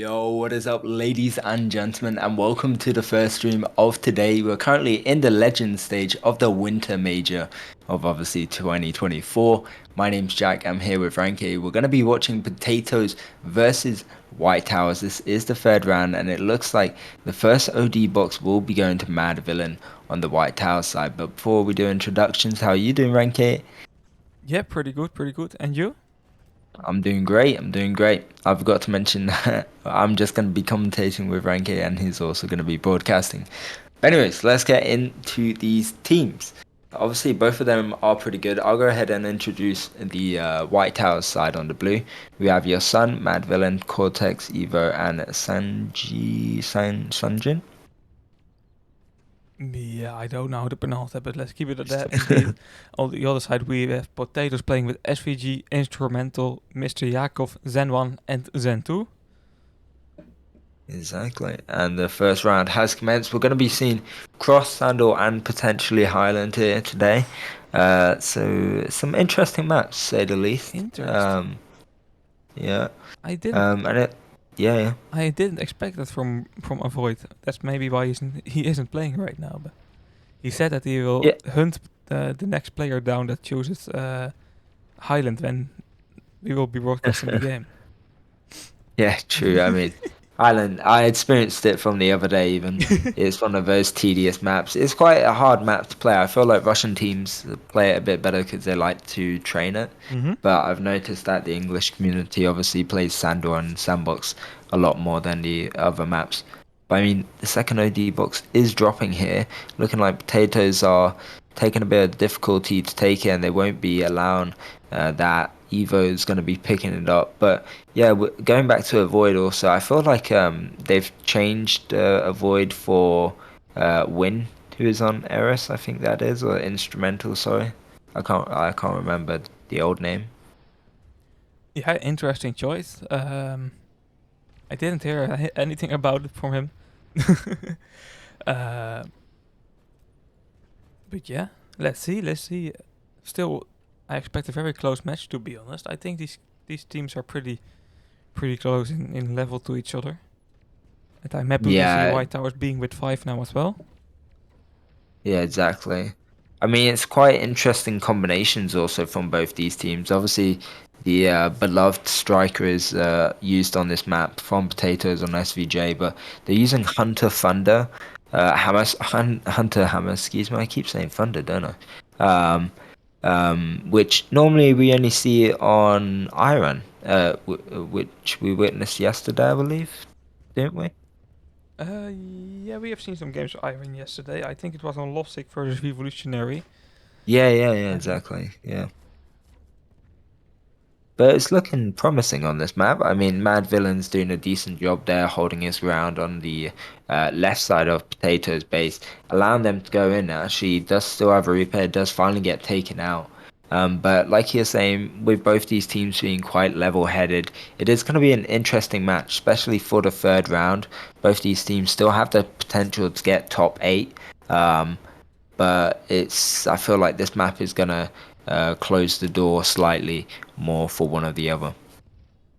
Yo, what is up, ladies and gentlemen, and welcome to the first stream of today. We're currently in the legend stage of the winter major of obviously 2024. My name's Jack. I'm here with Ranky. We're going to be watching Potatoes versus White Towers. This is the third round, and it looks like the first OD box will be going to Mad Villain on the White Towers side. But before we do introductions, how are you doing, Ranky? Yeah, pretty good, pretty good. And you? I'm doing great. I'm doing great. I forgot to mention that I'm just going to be commentating with Ranke and he's also going to be broadcasting. But anyways, let's get into these teams. Obviously, both of them are pretty good. I'll go ahead and introduce the White Towers side on the blue. We have your son, Mad Villain, Cortex, Evo, and Sanjin. Yeah, I don't know how to pronounce that, but let's keep it at that indeed. On the other side, we have Potatoes playing with SVG, Instrumental, Mr. Yakov, Zen1, and Zen2. Exactly. And the first round has commenced. We're going to be seeing Cross, Sandal, and potentially Highland here today. So some interesting maps, to say the least. Interesting. Yeah. I didn't And it, yeah, yeah. I didn't expect that from Avoid. That's maybe why he isn't playing right now. But he said that he will Yeah. hunt the next player down that chooses Highland when we will be broadcasting the game. Yeah, true. I mean, Island, I experienced it from the other day even. It's one of those tedious maps. It's quite a hard map to play. I feel like Russian teams play it a bit better because they like to train it. Mm-hmm. But I've noticed that the English community obviously plays Sandor and Sandbox a lot more than the other maps. But I mean, the second OD box is dropping here, looking like Potatoes are taking a bit of difficulty to take it, and they won't be allowing that Evo is going to be picking it up. But yeah, going back to Avoid also, I feel like they've changed Avoid for Win, who is on Eris, I think that is, or Instrumental. Sorry, I can't remember the old name. Yeah, interesting choice. I didn't hear anything about it from him. uh, but yeah, let's see, let's see. Still, I expect a very close match. To be honest, I think these teams are pretty close in level to each other. And I'm happy to see Yeah, White Towers being with 5 now as well. yeah, exactly. I mean, it's quite interesting combinations also from both these teams. Obviously, the beloved striker is used on this map from Potatoes on SVJ, but they're using Hunter Thunder, Hunter Hammer. Excuse me, I keep saying Thunder, don't I? Which normally we only see on Iron, which we witnessed yesterday, I believe, didn't we? Yeah, we have seen some games of Iron yesterday. I think it was on Lovesick versus Revolutionary. Yeah, yeah, yeah, Uh, exactly. Yeah. But it's looking promising on this map. I mean, Mad Villain's doing a decent job there, holding his ground on the left side of Potato's base, allowing them to go in. Actually, does still have a repair, does finally get taken out. But like you're saying, with both these teams being quite level-headed, it is going to be an interesting match, especially for the third round. Both these teams still have the potential to get top eight. Um, but I feel like this map is gonna close the door slightly more for one or the other.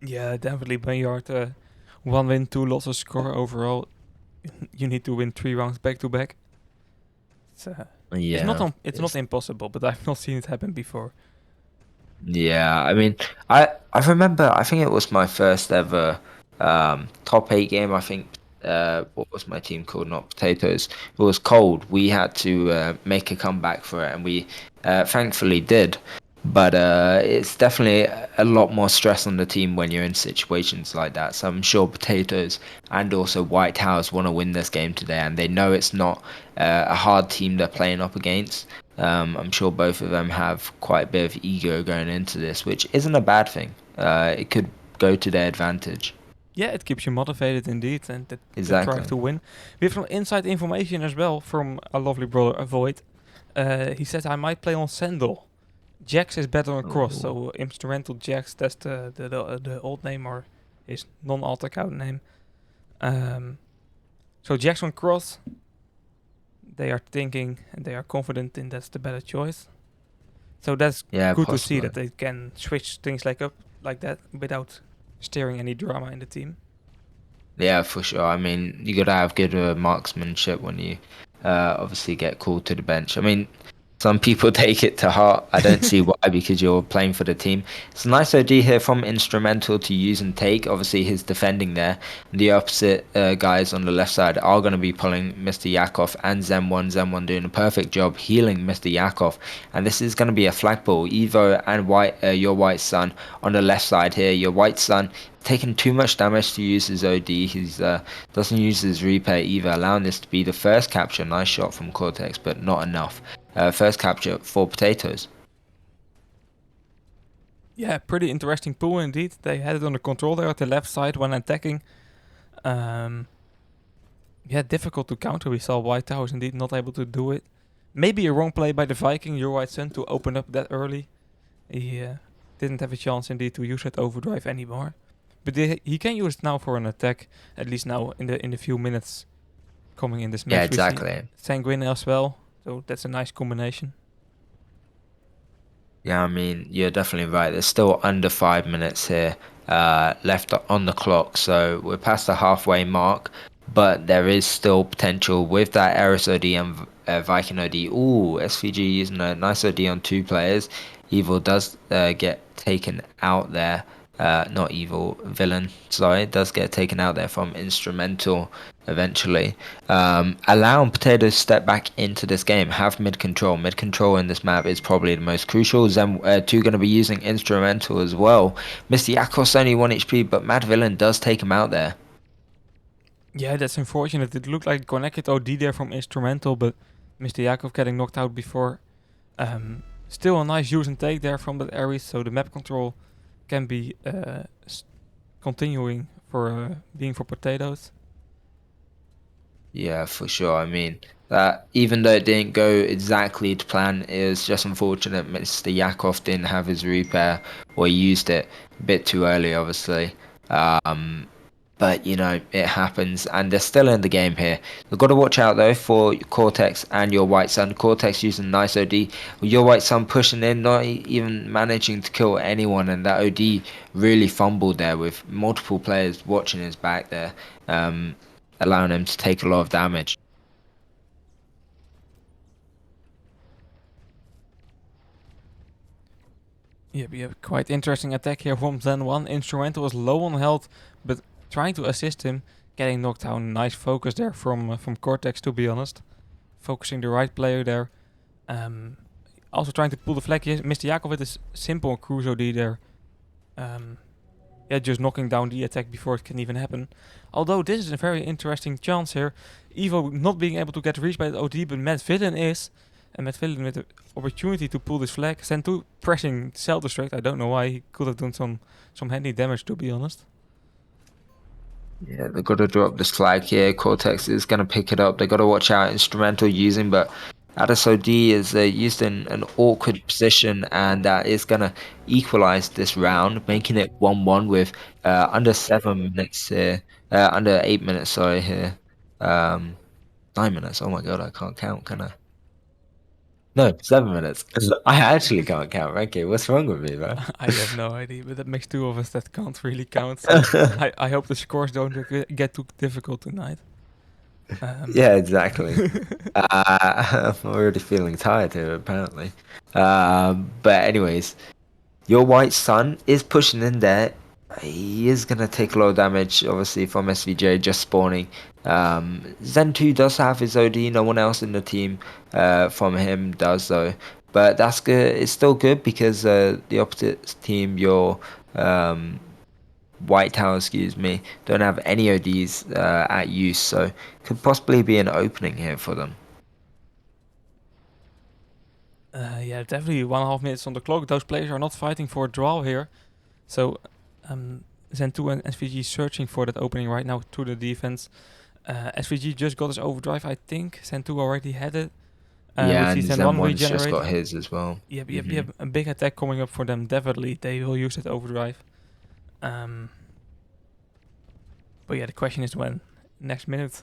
yeah, definitely. When you are at 1 win, 2 losses score overall, you need to win 3 rounds back to back. Yeah, it's not it's impossible, but I've not seen it happen before. yeah. I mean, I remember. I think it was my first ever top eight game. I think what was my team called? Not Potatoes. It was Cold. We had to make a comeback for it, and we thankfully did. But it's definitely a lot more stress on the team when you're in situations like that. So I'm sure Potatoes and also White House want to win this game today, and they know it's not a hard team they're playing up against. I'm sure both of them have quite a bit of ego going into this, which isn't a bad thing. It could go to their advantage. Yeah, it keeps you motivated indeed, and the drive Exactly. to win. We have some inside information as well from a lovely brother Avoid. He said I might play on Sandal. Jax is better on Cross, Oh. so Instrumental Jax, that's the old name or his non-alt account name. So Jax on Cross, they are thinking and they are confident in that's the better choice. So that's Yeah, good to see possibly. that they can switch things like up like that without steering any drama in the team. Yeah, for sure. I mean, you gotta have good marksmanship when you obviously get called to the bench. I mean, some people take it to heart. I don't see why, because you're playing for the team. It's a nice idea here from Instrumental to use and take. Obviously, his defending there. The opposite guys on the left side are going to be pulling Mr. Yakov and Zen1. Zen1 doing a perfect job healing Mr. Yakov. And this is going to be a flag ball. Evo and your White Sun on the left side here. Your White Sun taking too much damage to use his OD. He's doesn't use his replay either, allowing this to be the first capture. Nice shot from Cortex, but not enough. First capture for Potatoes. Yeah, pretty interesting pool indeed. They had it under control there at the left side when attacking. Um, yeah, difficult to counter. We saw White Towers indeed not able to do it. Maybe a wrong play by the Viking, Your White Sun, to open up that early. He didn't have a chance indeed to use that overdrive anymore. But he can use it now for an attack, at least now in the few minutes coming in this match. Yeah, We see exactly. Sanguine as well, so that's a nice combination. Yeah, I mean, you're definitely right. There's still under 5 minutes here left on the clock, so we're past the halfway mark. But there is still potential with that Eris OD and Viking OD. Ooh, SVG using a nice OD on two players. Evil does get taken out there. Not evil, villain. Sorry, does get taken out there from Instrumental eventually. Allowing Potatoes step back into this game, have mid control. Mid control in this map is probably the most crucial. Zen 2 going to be using Instrumental as well. Mr. Yakos only 1 HP, but Mad Villain does take him out there. Yeah, that's unfortunate. It looked like connected OD there from Instrumental, but Mr. Yakov getting knocked out before. Still a nice use and take there from that Ares, so the map control can be continuing for being for Potatoes. Yeah, for sure. I mean, that even though it didn't go exactly to plan, it was just unfortunate Mr. Yakov didn't have his repair, or he used it a bit too early, obviously. Um, but you know, it happens, and they're still in the game here. You've got to watch out though for Cortex and your White Sun. Cortex using nice OD, your White Sun pushing in, not even managing to kill anyone, and that OD really fumbled there with multiple players watching his back there, allowing him to take a lot of damage. Yeah, we have quite interesting attack here from Zen1. Instrumental was low on health, but trying to assist him, getting knocked down. Nice focus there from Cortex, to be honest. Focusing the right player there. Also trying to pull the flag. Yes, Mr. Yakov with a simple Crusoe D there. Yeah, just knocking down the attack before it can even happen. Although this is a very interesting chance here. Evo not being able to get reached by the OD, but Matt Villain is. And Matt Villain with the opportunity to pull this flag. Zen2 pressing self-destruct. I don't know why. He could have done some handy damage, to be honest. Yeah, they've got to drop this flag here. Cortex is going to pick it up. They've got to watch out Instrumental using, but AdisOD is used in an awkward position, and that is going to equalize this round, making it 1-1 with under 7 minutes here. Under 8 minutes, sorry, here. 9 minutes. Oh my god, I can't count, can I? No, 7 minutes. I actually can't count, Ranky. What's wrong with me, man? I have no idea, but that makes two of us that can't really count. So I hope the scores don't get too difficult tonight. Yeah, exactly. I'm already feeling tired here, apparently. But anyways, your White Sun is pushing in there. He is gonna take a lot of damage, obviously, from SVJ just spawning. Zen2 does have his OD. No one else in the team from him does though. But that's good. It's still good because the opposite team, your White Tower, excuse me, don't have any ODs at use, so could possibly be an opening here for them. Yeah, definitely 1.5 minutes on the clock. Those players are not fighting for a draw here. So Zen2 and SVG searching for that opening right now to the defense. SVG just got his overdrive, I think. Zen2 already had it. Yeah, we and see Zen1 Zen1's just regenerate. got his as well. Yep, a big attack coming up for them, definitely. They will use that overdrive. But yeah, the question is when. Next minute.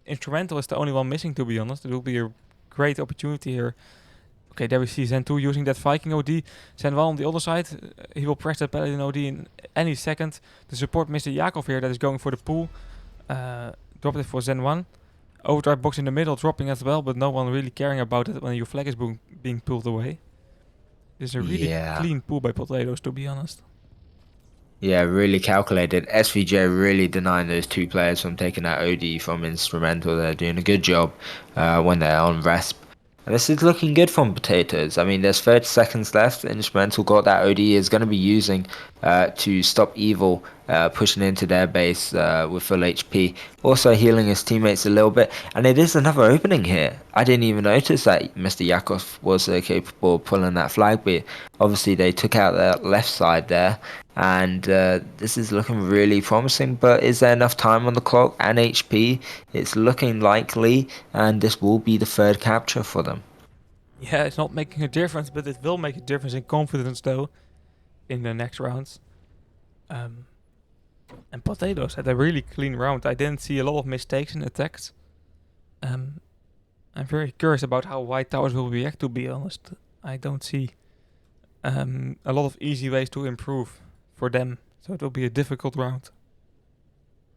Instrumental is the only one missing, to be honest. It will be a great opportunity here Okay, there we see Zen2 using that Viking OD. Zen1 on the other side, he will press that Paladin OD in any second. The support Mr. Yakov here that is going for the pull. Dropped it for Zen1. Overdrive box in the middle dropping as well, but no one really caring about it when your flag is being pulled away. This is a really Yeah. clean pull by Potatoes, to be honest. Yeah, really calculated. SVJ really denying those two players from taking that OD from Instrumental. They're doing a good job when they're on Resp. And this is looking good from Potatoes. I mean, there's 30 seconds left. Instrumental got that OD is going to be using to stop Evil pushing into their base with full HP. Also healing his teammates a little bit. And it is another opening here. I didn't even notice that Mr. Yakov was capable of pulling that flag, but obviously they took out the left side there. And this is looking really promising, but is there enough time on the clock and HP? It's looking likely, and this will be the third capture for them. Yeah, it's not making a difference, but it will make a difference in confidence, though, in the next rounds. And Potatoes had a really clean round. I didn't see a lot of mistakes in attacks. I'm very curious about how White Towers will react, to be honest. I don't see a lot of easy ways to improve for them, so it will be a difficult round.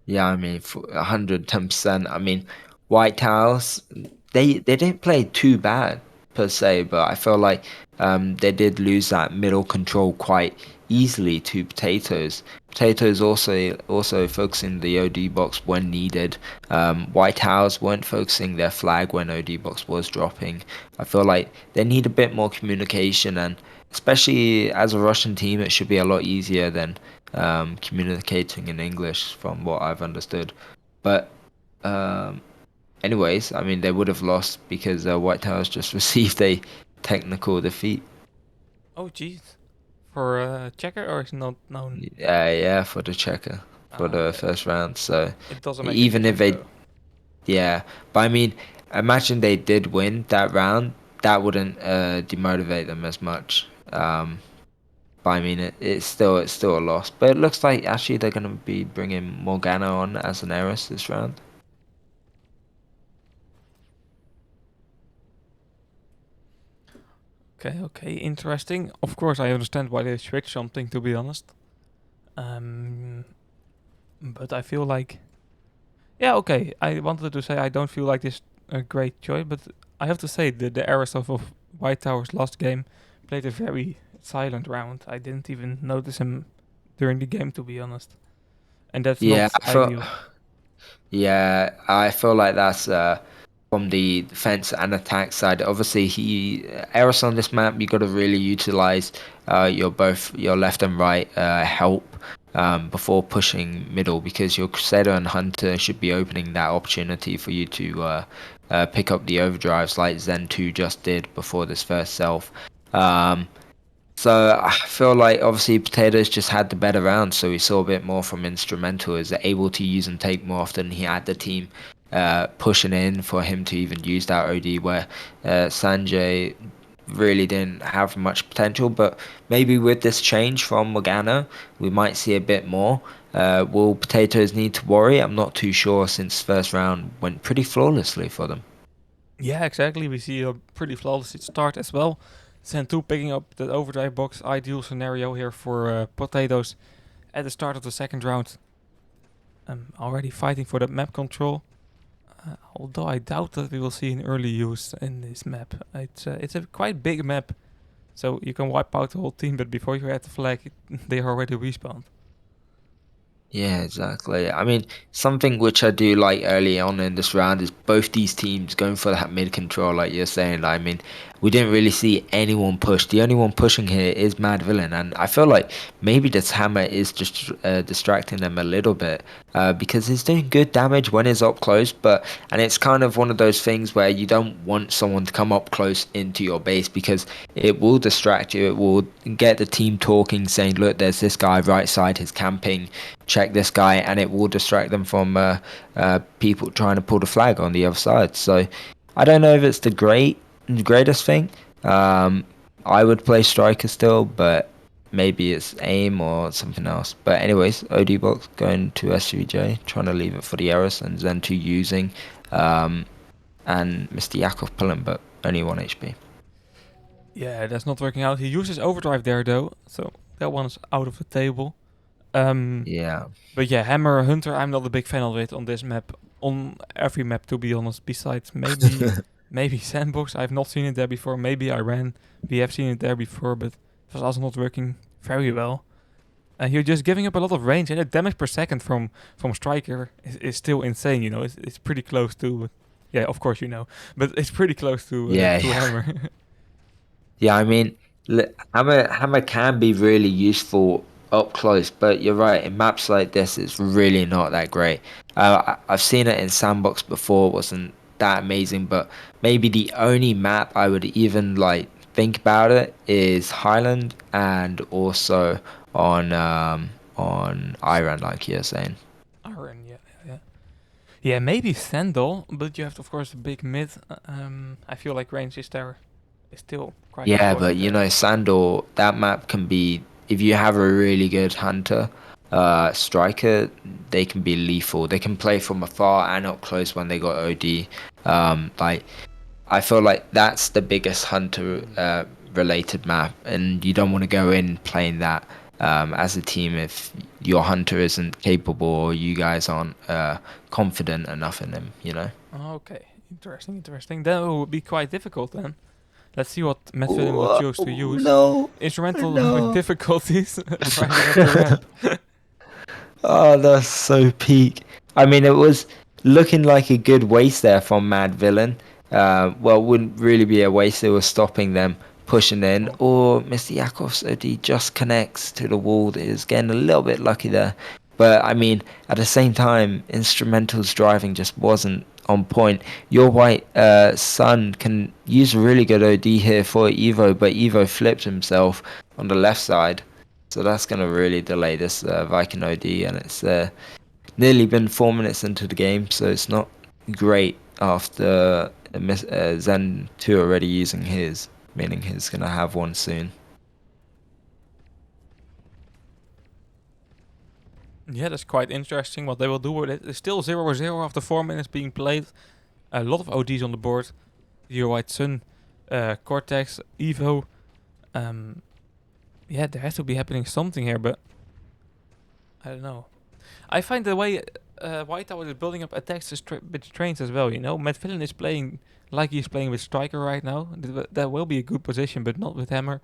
Yeah, I mean, for 110%. I mean, White House, they didn't play too bad per se, but I feel like they did lose that middle control quite easily to Potatoes. Potatoes also focusing the OD box when needed. White House weren't focusing their flag when OD box was dropping. I feel like they need a bit more communication, and especially as a Russian team, it should be a lot easier than communicating in English, from what I've understood. But um, anyways, I mean, they would have lost because White Towers just received a technical defeat. Oh, jeez. For Checker, or is not known? Yeah, for the checker for the Okay. first round. So It doesn't make a even if difference, they, though. yeah, but I mean, imagine they did win that round, that wouldn't demotivate them as much. But I mean, it's still a loss. But it looks like actually they're gonna be bringing Morgana on as an heiress this round. Okay, interesting. Of course, I understand why they switched something, to be honest. But I feel like, yeah, okay. I wanted to say I don't feel like this a great choice, but I have to say the Heiress of White Towers last game played a very silent round. I didn't even notice him during the game, to be honest, and that's Yeah, not ideal. I feel like that's from the defense and attack side. Obviously, Eris on this map, you got to really utilize your left and right help before pushing middle, because your Crusader and Hunter should be opening that opportunity for you to pick up the overdrives like Zen 2 just did before this first self. Um, so I feel like obviously Potatoes just had the better round, so we saw a bit more from Instrumental. Is able to use and take more often. He had the team pushing in for him to even use that OD, where Sanjay really didn't have much potential. But maybe with this change from Morgana, we might see a bit more. Will Potatoes need to worry? I'm not too sure, since first round went pretty flawlessly for them. Yeah, exactly. We see a pretty flawless start as well. Zen2 picking up the overdrive box, ideal scenario here for Potatoes at the start of the second round. Already fighting for the map control. Although I doubt that we will see an early use in this map. It's a quite big map, so you can wipe out the whole team, but before you hit the flag, they are already respawned. Yeah, exactly. I mean, something which I do like early on in this round is both these teams going for that mid control, like you're saying. I mean, we didn't really see anyone push. The only one pushing here is Mad Villain, and I feel like maybe this hammer is just distracting them a little bit because it's doing good damage when it's up close. And it's kind of one of those things where you don't want someone to come up close into your base, because it will distract you. It will get the team talking, saying, "Look, there's this guy right side, he's camping. Check this guy," and it will distract them from people trying to pull the flag on the other side. So I don't know if it's the greatest thing. I would play striker still, but maybe it's aim or something else. But anyways, OD box going to SVJ, trying to leave it for the Eris, and Zen2 using, and Mr. Yakov pulling, but only 1 HP. Yeah, that's not working out. He uses overdrive there though, so that one is out of the table. Yeah. But yeah, Hammer Hunter, I'm not a big fan of it on this map. On every map, to be honest. Besides maybe Sandbox, I've not seen it there before. Maybe Iran, we have seen it there before, but it was also not working very well. And you're just giving up a lot of range, and the damage per second from Striker is still insane. You know, it's pretty close to, yeah, of course you know, but it's pretty close Yeah, to yeah. Hammer. Yeah, I mean, hammer can be really useful up close, but you're right. In maps like this, it's really not that great. I've seen it in Sandbox before. It wasn't that amazing, but maybe the only map I would even like think about it is Highland, and also on Iran, like you're saying. Iron, yeah, yeah. Yeah, maybe Sandal, but you have of course a big mid. I feel like range is there is still quite Yeah, but important you there. know, Sandor, that map can be, if you have a really good hunter, striker, they can be lethal. They can play from afar and up close when they got OD. Like, I feel like that's the biggest hunter related map, and you don't want to go in playing that as a team if your hunter isn't capable or you guys aren't confident enough in him, you know? Okay, interesting, interesting. That would be quite difficult then. Let's see what Matt Villain will Oh, choose to use. no, Instrumental having no. difficulties driving up the ramp. Oh, that's so peak. I mean, it was looking like a good waste there from Mad Villain. Well, it wouldn't really be a waste. It was stopping them pushing in. Or Mr. Yakov's OD just connects to the wall. That is getting a little bit lucky there. But I mean, at the same time, Instrumental's driving just wasn't on point. Your white son can use a really good OD here for Evo, but Evo flipped himself on the left side. So that's going to really delay this Viking OD, and it's nearly been 4 minutes into the game, so it's not great after Zen 2 already using his, meaning he's going to have one soon. Yeah, that's quite interesting what they will do with it. It's still 0-0 after 4 minutes being played. A lot of ODs on the board. Your White Sun, Cortex, Evo. Um, yeah, there has to be happening something here, but I don't know. I find the way White Tower is building up attacks is bit strange as well. You know, Matt Villain is playing like he's playing with Striker right now. That will be a good position, but not with Hammer.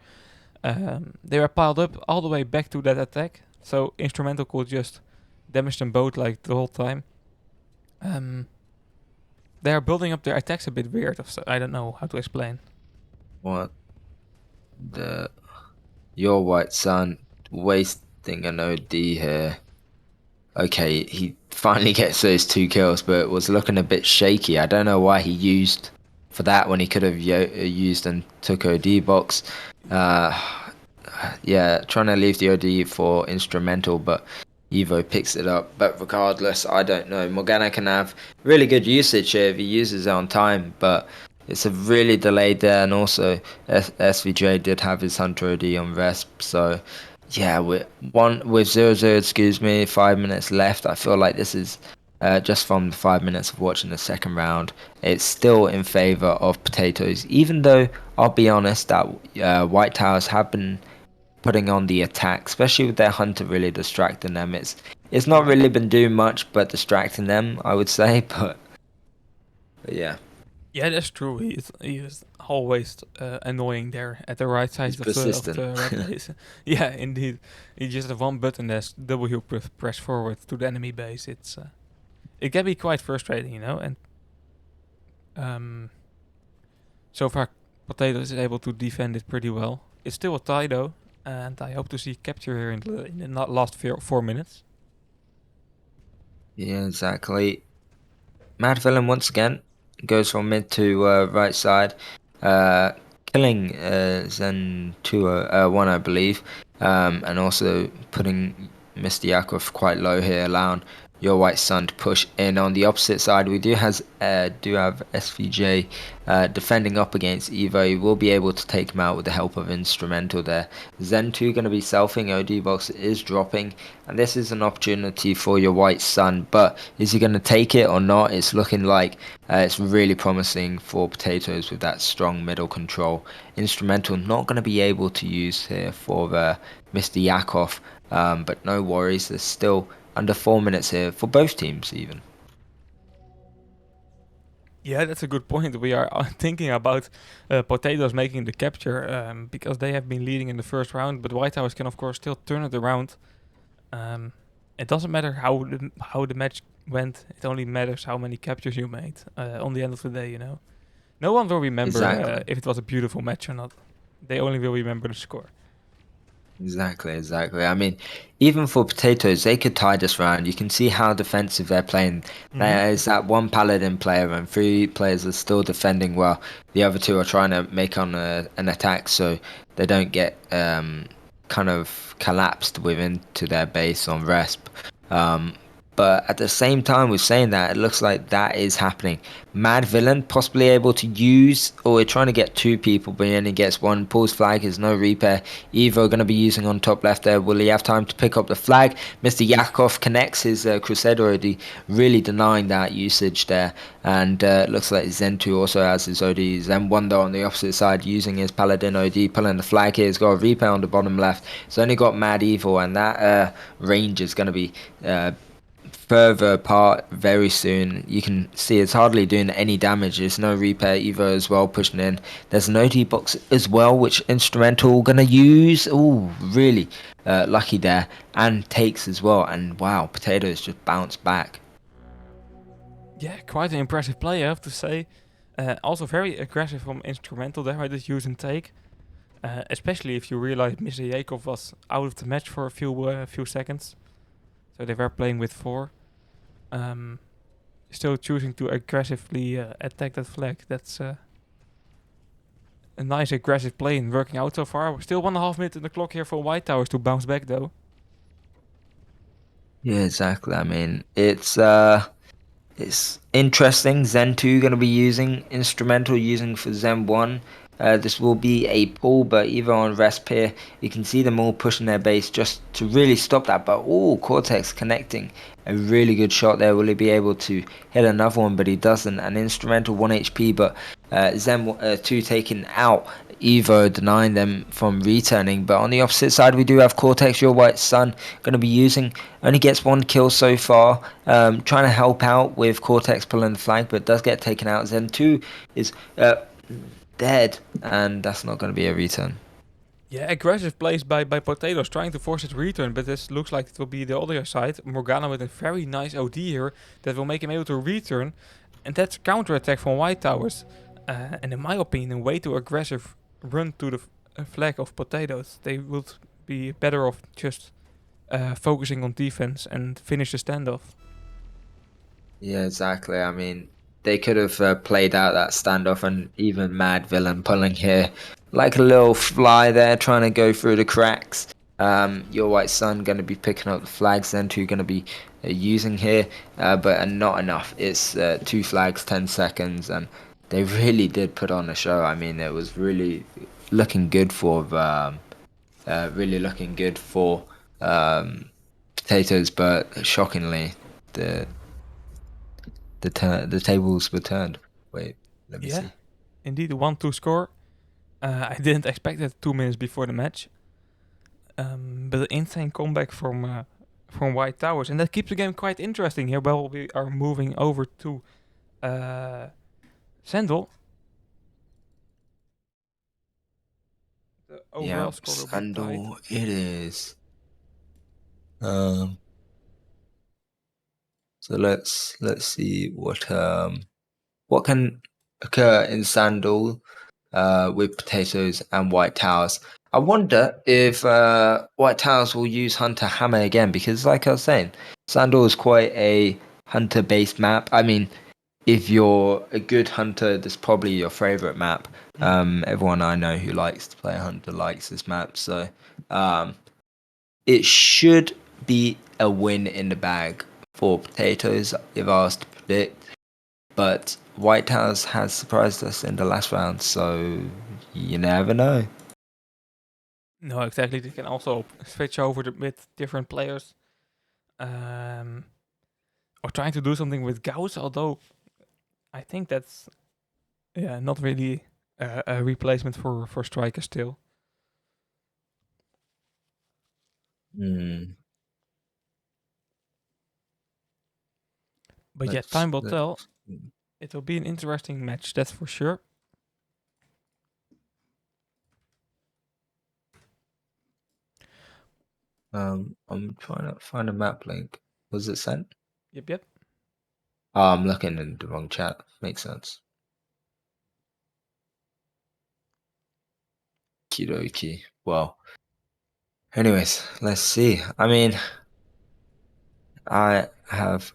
They were piled up all the way back to that attack, so Instrumental could just damage them both like the whole time. They are building up their attacks a bit weird. I don't know how to explain. What the your white son wasting an OD here? Okay, he finally gets those 2 kills, but it was looking a bit shaky. I don't know why he used for that when he could have used and took OD box. Uh, yeah, trying to leave the OD for instrumental, but Evo picks it up. But regardless, I don't know. Morgana can have really good usage here if he uses it on time, but it's a really delayed there, and also SVJ did have his Hunter OD on Vesp, so yeah, with 0-0, excuse me, 5 minutes left. I feel like this is just from the 5 minutes of watching the second round. It's still in favor of Potatoes, even though I'll be honest that White Towers have been putting on the attack, especially with their hunter really distracting them. It's not really been doing much but distracting them, I would say. But yeah, Yeah, that's true. He is always annoying there at the right he's side of persistent. the red base. Yeah, indeed. He just have one button that's W press forward to the enemy base. It can be quite frustrating, you know. And um, so far, Potatoes is able to defend it pretty well. It's still a tie though, and I hope to see capture here in the last 4 minutes. Yeah, exactly. Mad Villain once again goes from mid to right side, uh, killing Zen 2 1, I believe, and also putting Mr. Yakov quite low here, allowing your White Sun to push in. On the opposite side, we do have SVJ defending up against Evo. He will be able to take him out with the help of Instrumental there. Zen2 going to be selfing. OD box is dropping, and this is an opportunity for your White Sun. But is he going to take it or not? It's looking like it's really promising for Potatoes with that strong middle control. Instrumental not going to be able to use here for Mr. Yakov, but no worries. There's still under 4 minutes here for both teams even. Yeah, that's a good point. We are thinking about Potatoes making the capture because they have been leading in the first round, but White Towers can of course still turn it around. It doesn't matter how the match went. It only matters how many captures you made on the end of the day. No one will remember Exactly. if it was a beautiful match or not. They only will remember the score. Exactly. I mean, even for Potatoes, they could tie this round. You can see how defensive they're playing. There is that one Paladin player, and 3 players are still defending well. The other 2 are trying to make on an attack so they don't get kind of collapsed within to their base on Resp. But at the same time, with saying that, it looks like that is happening. Mad Villain possibly able to use, or we're trying to get 2 people, but he only gets 1. Pulls flag is no repair. Evo going to be using on top left there. Will he have time to pick up the flag? Mr. Yakov connects his Crusader already, really denying that usage there. And looks like Zen2 also has his OD. Zen1 though on the opposite side using his Paladin OD, pulling the flag here. He's got a repair on the bottom left. He's only got Mad Evil, and that range is going to be further apart very soon. You can see it's hardly doing any damage. There's no repair either as well pushing in. There's an OD box as well, which Instrumental gonna use. Oh, really lucky there. And takes as well. And wow, Potatoes just bounced back. Yeah, quite an impressive play, I have to say. Also very aggressive from Instrumental there, I just use and take. Especially if you realize Mr. Yakov was out of the match for a few seconds. So they were playing with 4. Still choosing to aggressively attack that flag. That's a nice aggressive play and working out so far. Still 1.5 minutes in the clock here for White Towers to bounce back though. Yeah, exactly. I mean, it's interesting. Zen 2 going to be using Instrumental using for Zen 1. This will be a pull, but even on Resp here, you can see them all pushing their base just to really stop that. But oh, Cortex connecting a really good shot there. Will he be able to hit another one? But he doesn't. An Instrumental 1 HP, but Zen 2 taken out. Evo denying them from returning. But on the opposite side, we do have Cortex, your White Sun, going to be using. Only gets 1 kill so far. Trying to help out with Cortex pulling the flag, but does get taken out. Zen 2 is dead, and that's not going to be a return. Yeah, aggressive plays by Potatoes trying to force it return, but this looks like it will be the other side. Morgana with a very nice OD here that will make him able to return, and that's counter attack from White Towers. And in my opinion, a way too aggressive run to the flag of Potatoes. They would be better off just focusing on defense and finish the standoff. Yeah, exactly. I mean, they could have played out that standoff, and even Mad Villain pulling here like a little fly there, trying to go through the cracks. Your White Sun going to be picking up the flags, then 2 going to be using here, but not enough. It's 2 flags, 10 seconds, and they really did put on a show. I mean, it was really looking good for Potatoes, but shockingly, the the tables were turned. Wait, let me see. Indeed, a 1-2 score. I didn't expect that 2 minutes before the match. But an insane comeback from White Towers. And that keeps the game quite interesting here while we are moving over to Sandal. The overall score will be Sandal, tied. it is. So let's see what can occur in Sandal with Potatoes and White Towers. I wonder if White Towers will use Hunter Hammer again, because like I was saying, Sandal is quite a hunter-based map. I mean, if you're a good hunter, that's probably your favorite map. Everyone I know who likes to play hunter likes this map, so it should be a win in the bag for potatoes, if I was to predict. But White House has surprised us in the last round, so you never know. No, exactly. They can also switch over with different players. Um, or trying to do something with Gauss, although I think that's not really a replacement for Striker still. Hmm. But yeah, Let's, time will let's tell. It will be an interesting match, that's for sure. I'm trying to find a map link. Was it sent? Yep. Oh, I'm looking in the wrong chat. Makes sense. Kidoki. Well, anyways, let's see. I mean, I have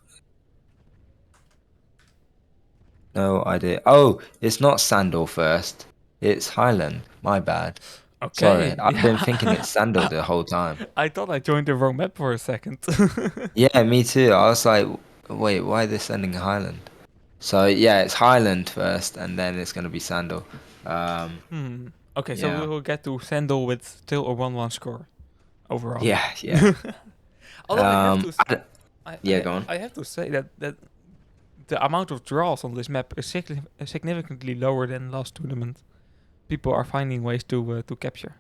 no idea. Oh, it's not Sandal first. It's Highland. My bad. Sorry, Okay. I've been thinking Yeah. it's Sandal the whole time. I thought I joined the wrong map for a second. Yeah, me too. I was like, wait, why are they sending Highland? So yeah, it's Highland first, and then it's gonna be Sandal. Um, Okay, so we yeah, will get to Sandal with still a 1-1 score overall. yeah. Although I have to, Yeah, go on. I have to say that the amount of draws on this map is significantly lower than last tournament. People are finding ways to capture.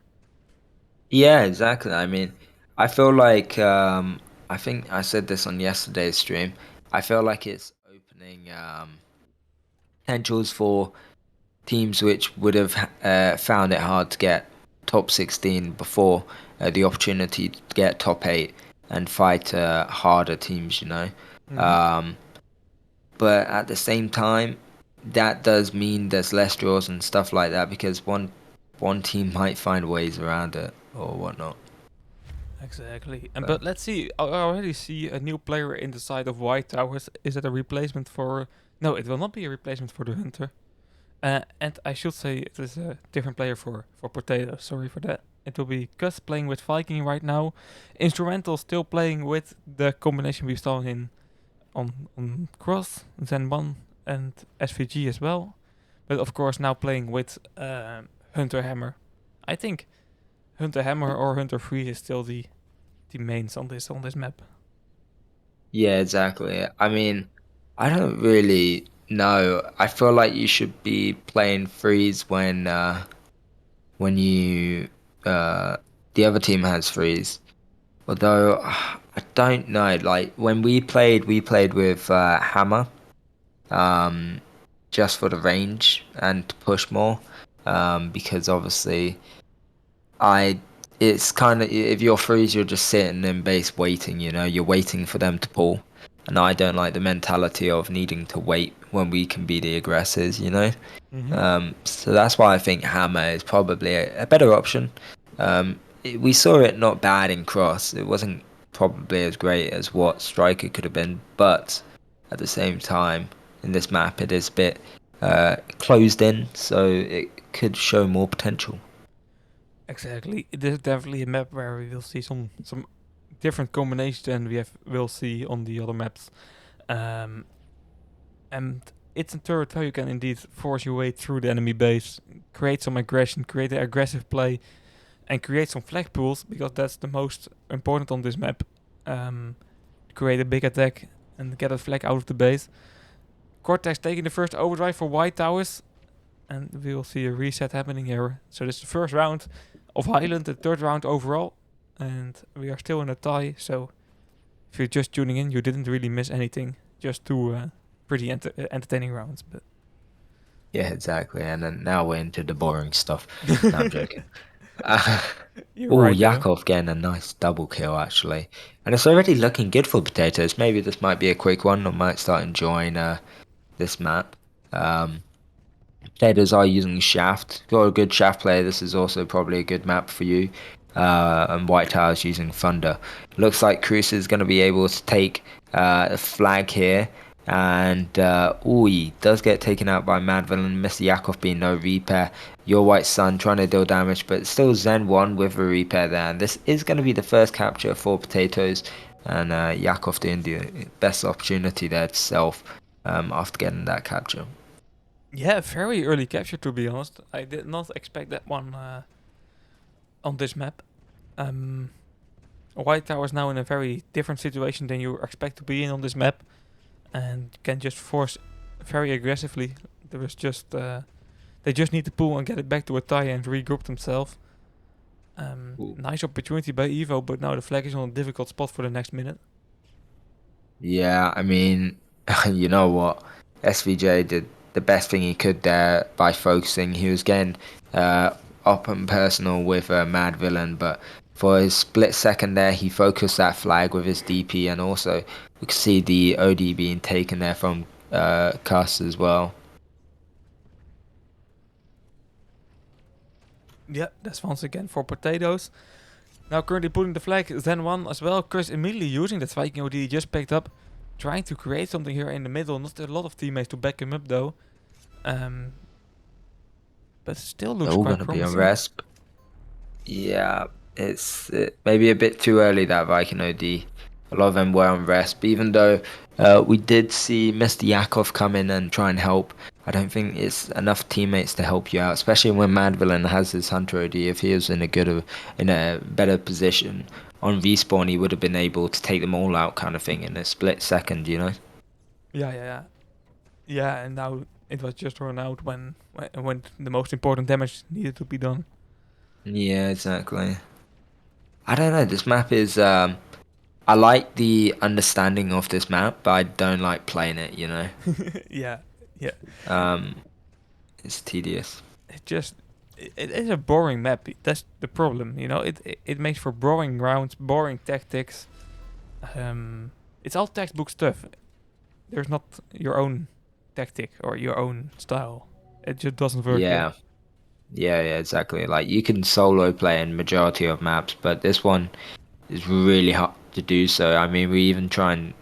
Yeah, exactly. I mean, I feel like I think I said this on yesterday's stream. I feel like it's opening potentials for teams which would have found it hard to get top 16 before the opportunity to get top 8 and fight harder teams, you know. Mm-hmm. Um, but at the same time, that does mean there's less draws and stuff like that because one team might find ways around it or whatnot. Exactly. And But but let's see. I already see a new player in the side of White Towers. Is it a replacement for? No, it will not be a replacement for the Hunter. And I should say it is a different player for Potato. Sorry for that. It will be Gus playing with Viking right now. Instrumental still playing with the combination we saw in on Cross, Zen 1 and SVG as well. But of course now playing with Hunter Hammer. I think Hunter Hammer or Hunter Freeze is still the mains on this map. yeah, exactly. I mean, I don't really know. I feel like you should be playing freeze when you the other team has freeze. Although I don't know. Like when we played with Hammer, um, just for the range and to push more. Because obviously I it's kind of if you're freeze, you're just sitting in base waiting. You know, you're waiting for them to pull, and I don't like the mentality of needing to wait when we can be the aggressors. You know, Mm-hmm. so that's why I think Hammer is probably a better option. We saw it not bad in Cross. It wasn't probably as great as what Striker could have been, but at the same time, in this map, it is a bit closed in, so it could show more potential. Exactly. It is definitely a map where we will see some different combinations than will see on the other maps. Um, and it's a turret how you can indeed force your way through the enemy base, create some aggression, create an aggressive play, and create some flag pools because that's the most important on this map. Create a big attack and get a flag out of the base. Cortex taking the first overdrive for White Towers, and we will see a reset happening here. So this is the first round of Highland, the third round overall, and we are still in a tie. So if you're just tuning in, you didn't really miss anything. Just two pretty entertaining rounds. But Yeah, exactly. And then now we're into the boring stuff. No, I'm joking. Uh, you're oh, right though. Yakov getting a nice double kill actually, and it's already looking good for potatoes. Maybe this might be a quick one. I might start enjoying this map. Um, Potatoes are using Shaft. Got a good Shaft player. This is also probably a good map for you. And White Tower's using Thunder. Looks like Cruz is going to be able to take a flag here. And, he does get taken out by Mad Villain. Mr. Yakov being no repair. Your White Sun trying to deal damage, but still Zen 1 with a repair there. And this is going to be the first capture for Potatoes. and Yakov doing the best opportunity there itself after getting that capture. Yeah, very early capture to be honest. I did not expect that one on this map. White Tower is now in a very different situation than you expect to be in on this map, and can just force very aggressively. There was just they just need to pull and get it back to a tie and regroup themselves. Nice opportunity by Evo, but now the flag is on a difficult spot for the next minute. Yeah, I mean, you know what? SVJ did the best thing he could there by focusing. He was getting up and personal with Mad Villain, but for his split second there, he focused that flag with his DP, and also we could see the OD being taken there from Cuss as well. Yeah, that's once again for Potatoes. Now currently putting the flag Zen 1 as well. Chris immediately using that Viking OD he just picked up. Trying to create something here in the middle. Not a lot of teammates to back him up though. But still looks They're all quite gonna be on promising. resp. Yeah, it's maybe a bit too early that Viking OD. A lot of them were on resp, even though we did see Mr. Yakov come in and try and help. I don't think it's enough teammates to help you out, especially when Mad Villain has his Hunter OD. If he was in a better position on respawn, he would have been able to take them all out, kind of thing, in a split second, you know. Yeah, and now it was just run out when the most important damage needed to be done. Yeah, exactly. I don't know. This map is I like the understanding of this map, but I don't like playing it, you know. Yeah, yeah. Um, it's tedious. It is a boring map. That's the problem, you know. It makes for boring rounds, boring tactics. It's all textbook stuff. There's not your own tactic or your own style. It just doesn't work here. Yeah, yeah, exactly. Like you can solo play in majority of maps, but this one is really hard to do so. I mean, we even try and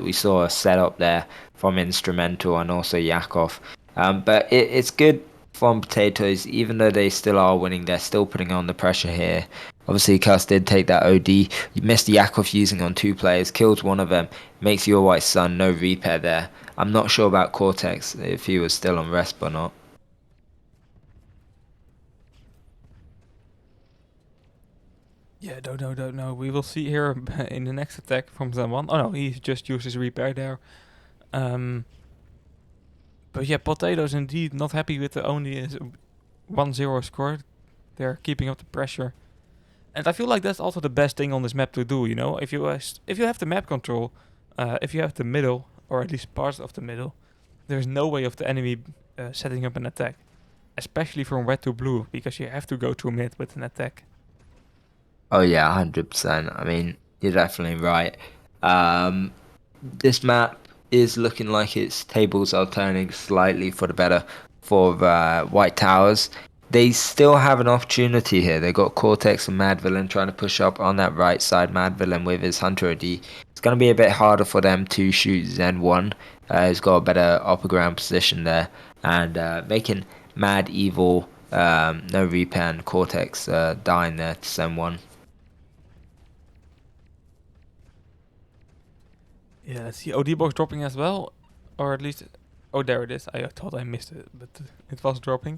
we saw a setup there from Instrumental and also Yakov. But it's good from Potatoes, even though they still are winning, they're still putting on the pressure here. Obviously, Cuss did take that OD. You missed Yakov using on two players, kills one of them, makes your white sun, no repair there. I'm not sure about Cortex, if he was still on resp or not. Yeah, don't know. We will see here in the next attack from Zen1. Oh no, he just used his repair there. But yeah, Potatoes indeed not happy with the only 1-0 score. They're keeping up the pressure. And I feel like that's also the best thing on this map to do, you know? If you have the map control, if you have the middle, or at least parts of the middle, there's no way of the enemy setting up an attack. Especially from red to blue, because you have to go to mid with an attack. Oh yeah, 100%. I mean, you're definitely right. Um, this map is looking like its tables are turning slightly for the better for White Towers. They still have an opportunity here. They got Cortex and Mad Villain trying to push up on that right side. Mad Villain with his Hunter OD. It's going to be a bit harder for them to shoot Zen 1. He's got a better upper ground position there. And making Mad Evil, no repair, and Cortex dying there to Zen 1. Yeah, let's see. OD box dropping as well, or at least, oh there it is. I thought I missed it, but it was dropping.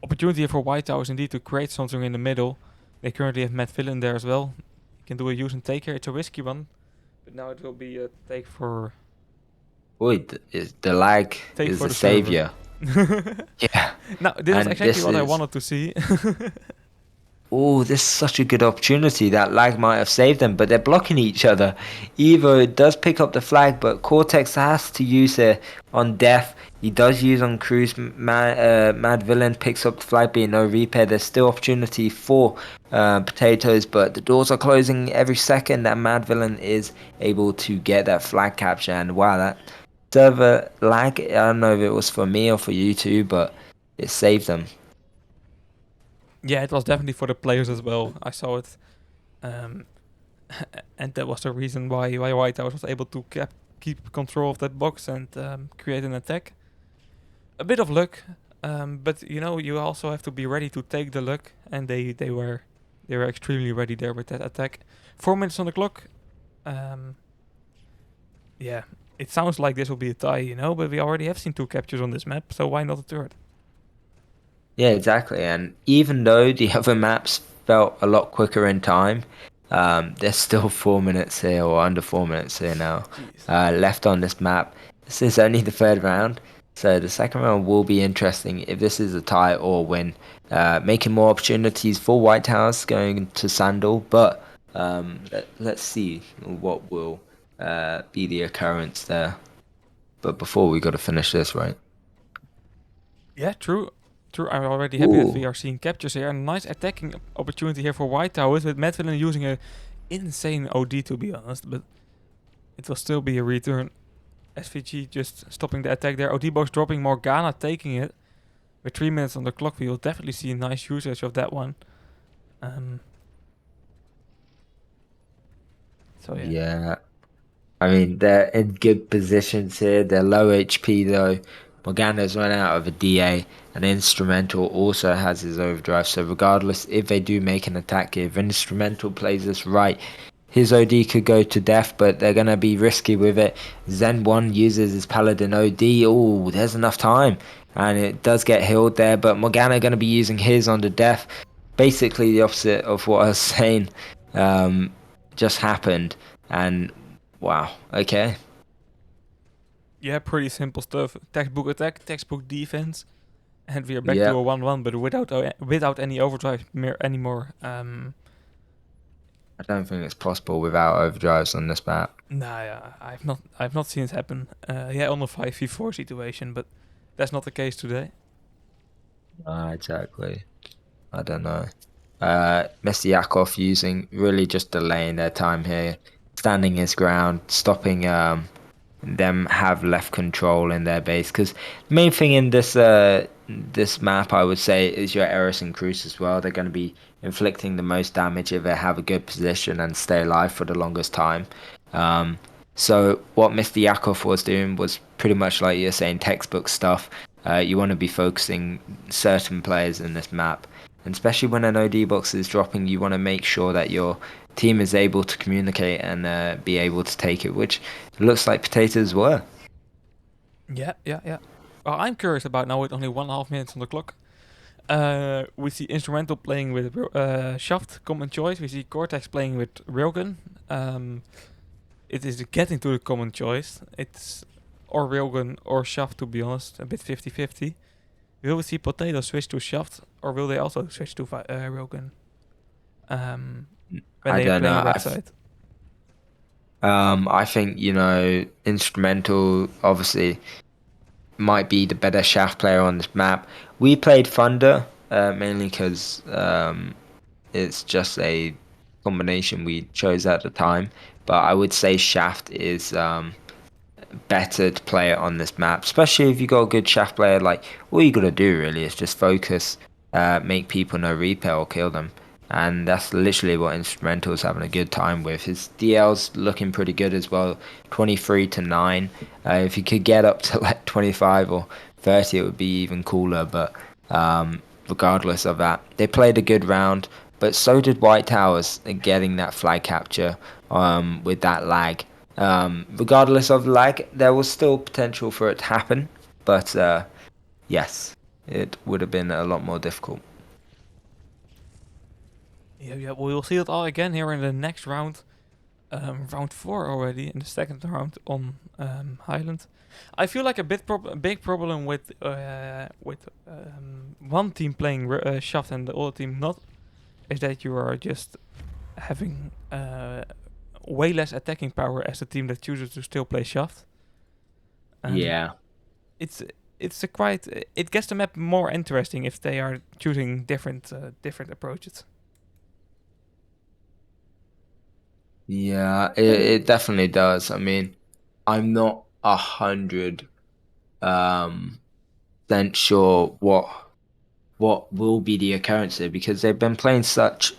Opportunity for White Towers indeed to create something in the middle. They currently have Matt Villain there as well. You can do a use and take here. It's a risky one, but now it will be a take for Boy, the lag take is for a the server. savior. Yeah. Now this was And exactly this what I is wanted to see. oh, this is such a good opportunity. That lag might have saved them, but they're blocking each other. Evo does pick up the flag, but Cortex has to use it on Death. He does use on Cruz. Mad Villain picks up the flag, being no repair. There's still opportunity for Potatoes, but the doors are closing every second, and Mad Villain is able to get that flag capture. And wow, that server lag, I don't know if it was for me or for you too, but it saved them. Yeah, it was definitely for the players as well. I saw it, and that was the reason why White House was able to keep control of that box and create an attack. A bit of luck, but you know you also have to be ready to take the luck, and they were. They were extremely ready there with that attack. 4 minutes on the clock. Um, yeah, it sounds like this will be a tie, but we already have seen 2 captures on this map, so why not a third? Yeah, exactly. And even though the other maps felt a lot quicker in time, there's still 4 minutes here or under 4 minutes here now Jeez. left on this map. This is only the third round, so the second round will be interesting if this is a tie or a win, making more opportunities for White House going to Sandal. But let's see what will be the occurrence there. But before we got to finish this, right? Yeah, true. True, I'm already happy that we Ooh. are seeing captures here. A nice attacking opportunity here for White Towers, with Medvillain using a insane OD, to be honest, but it will still be a return. SVG just stopping the attack there. OD box dropping, Morgana taking it. With 3 minutes on the clock, we will definitely see a nice usage of that one. So yeah. Yeah. I mean, they're in good positions here. They're low HP though. Morgana's run out of a DA, and Instrumental also has his overdrive. So regardless, if they do make an attack, if Instrumental plays this right, his OD could go to death, but they're gonna be risky with it. Zen 1 uses his Paladin OD. Oh, there's enough time, and it does get healed there. But Morgana gonna be using his on the death. Basically, the opposite of what I was saying just happened, and wow. Okay. Yeah, pretty simple stuff. Textbook attack, textbook defense. And we are back to a Yep. 1-1, but without any overdrive anymore. I don't think it's possible without overdrives on this map. Nah, yeah, I've not seen it happen. Yeah, on a 5v4 situation, but that's not the case today. Exactly. I don't know. Mr. Yakov using really just delaying their time here, standing his ground, stopping them have left control in their base. Because the main thing in this map, I would say, is your Eris and Cruz as well. They're going to be inflicting the most damage if they have a good position and stay alive for the longest time. Um, so what Mr. Yakov was doing was pretty much like you're saying, textbook stuff. You want to be focusing certain players in this map, and especially when an OD box is dropping, you want to make sure that your team is able to communicate and be able to take it, which looks like Potatoes were. Yeah, yeah, yeah. Well, I'm curious about now with only 1.5 minutes on the clock. We see Instrumental playing with Shaft, common choice. We see Cortex playing with Railgun. It is getting to the common choice. It's or Railgun or Shaft, to be honest, a bit 50-50. Will we see Potato switch to Shaft, or will they also switch to Railgun when I they are don't playing know. red side? I think Instrumental obviously might be the better shaft player on this map. We played Thunder mainly because it's just a combination we chose at the time. But I would say Shaft is better to play it on this map, especially if you got a good shaft player. Like all you gotta do really is just focus, make people no repair or kill them, and that's literally what Instrumental's having a good time with. His DL's looking pretty good as well, 23-9. If he could get up to like 25 or 30, it would be even cooler. But regardless of that, they played a good round. But so did White Towers getting that flag capture with that lag. Regardless of lag, there was still potential for it to happen, but yes, it would have been a lot more difficult. Yeah, yeah. We will see it all again here in the next round. Round 4 already in the second round on Highland. I feel like a big problem with one team playing Shaft and the other team not is that you are just having way less attacking power as the team that chooses to still play Shaft. Yeah, It's it's a quite it gets the map more interesting if they are choosing different approaches. yeah, it definitely does. I mean, I'm not 100 um percent sure what will be the occurrence here because they've been playing such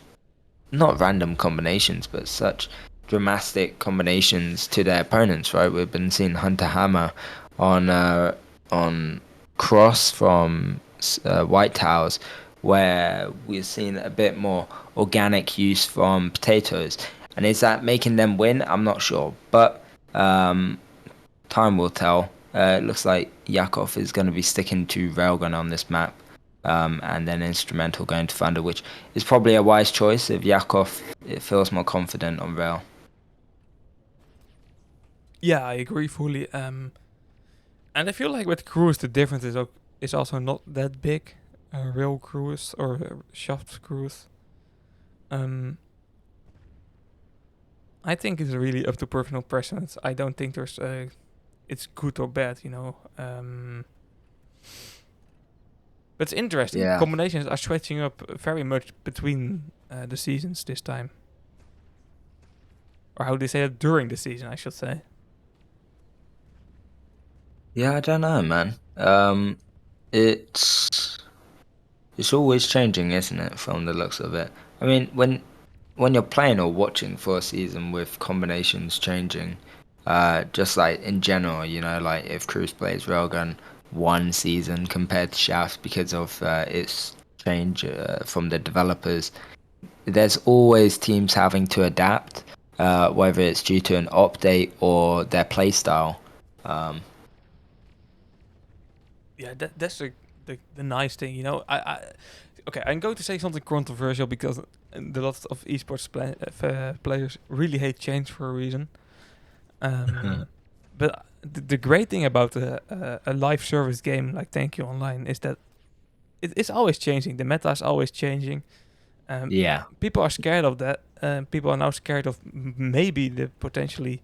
not random combinations, but such dramatic combinations to their opponents. Right, we've been seeing Hunter Hammer on Cross from White Towers where we're seeing a bit more organic use from potatoes. And is that making them win? I'm not sure, but um, time will tell. It looks like Yakov is going to be sticking to Railgun on this map, and then Instrumental going to Thunder, which is probably a wise choice if Yakov it feels more confident on Rail. Yeah, I agree fully. And I feel like with Cruise the difference is also not that big. Rail Cruise or Shaft Cruise. Um, I think it's really up to personal preference. I don't think there's it's good or bad, you know. But it's interesting. Yeah. Combinations are switching up very much between the seasons this time, or how they say it during the season, I should say. Yeah, I don't know, man. It's it's always changing, isn't it? From the looks of it. I mean, when you're playing or watching for a season with combinations changing, just like in general, you know, like if Cruz plays Railgun one season compared to Shaft because of its change from the developers, there's always teams having to adapt, whether it's due to an update or their playstyle. Um, Yeah, that's the nice thing, you know. Okay, I'm going to say something controversial because a lot of esports players really hate change for a reason. But the great thing about a live service game like Thank You Online is that it's always changing. The meta is always changing. yeah. People are scared of that. People are now scared of maybe the potentially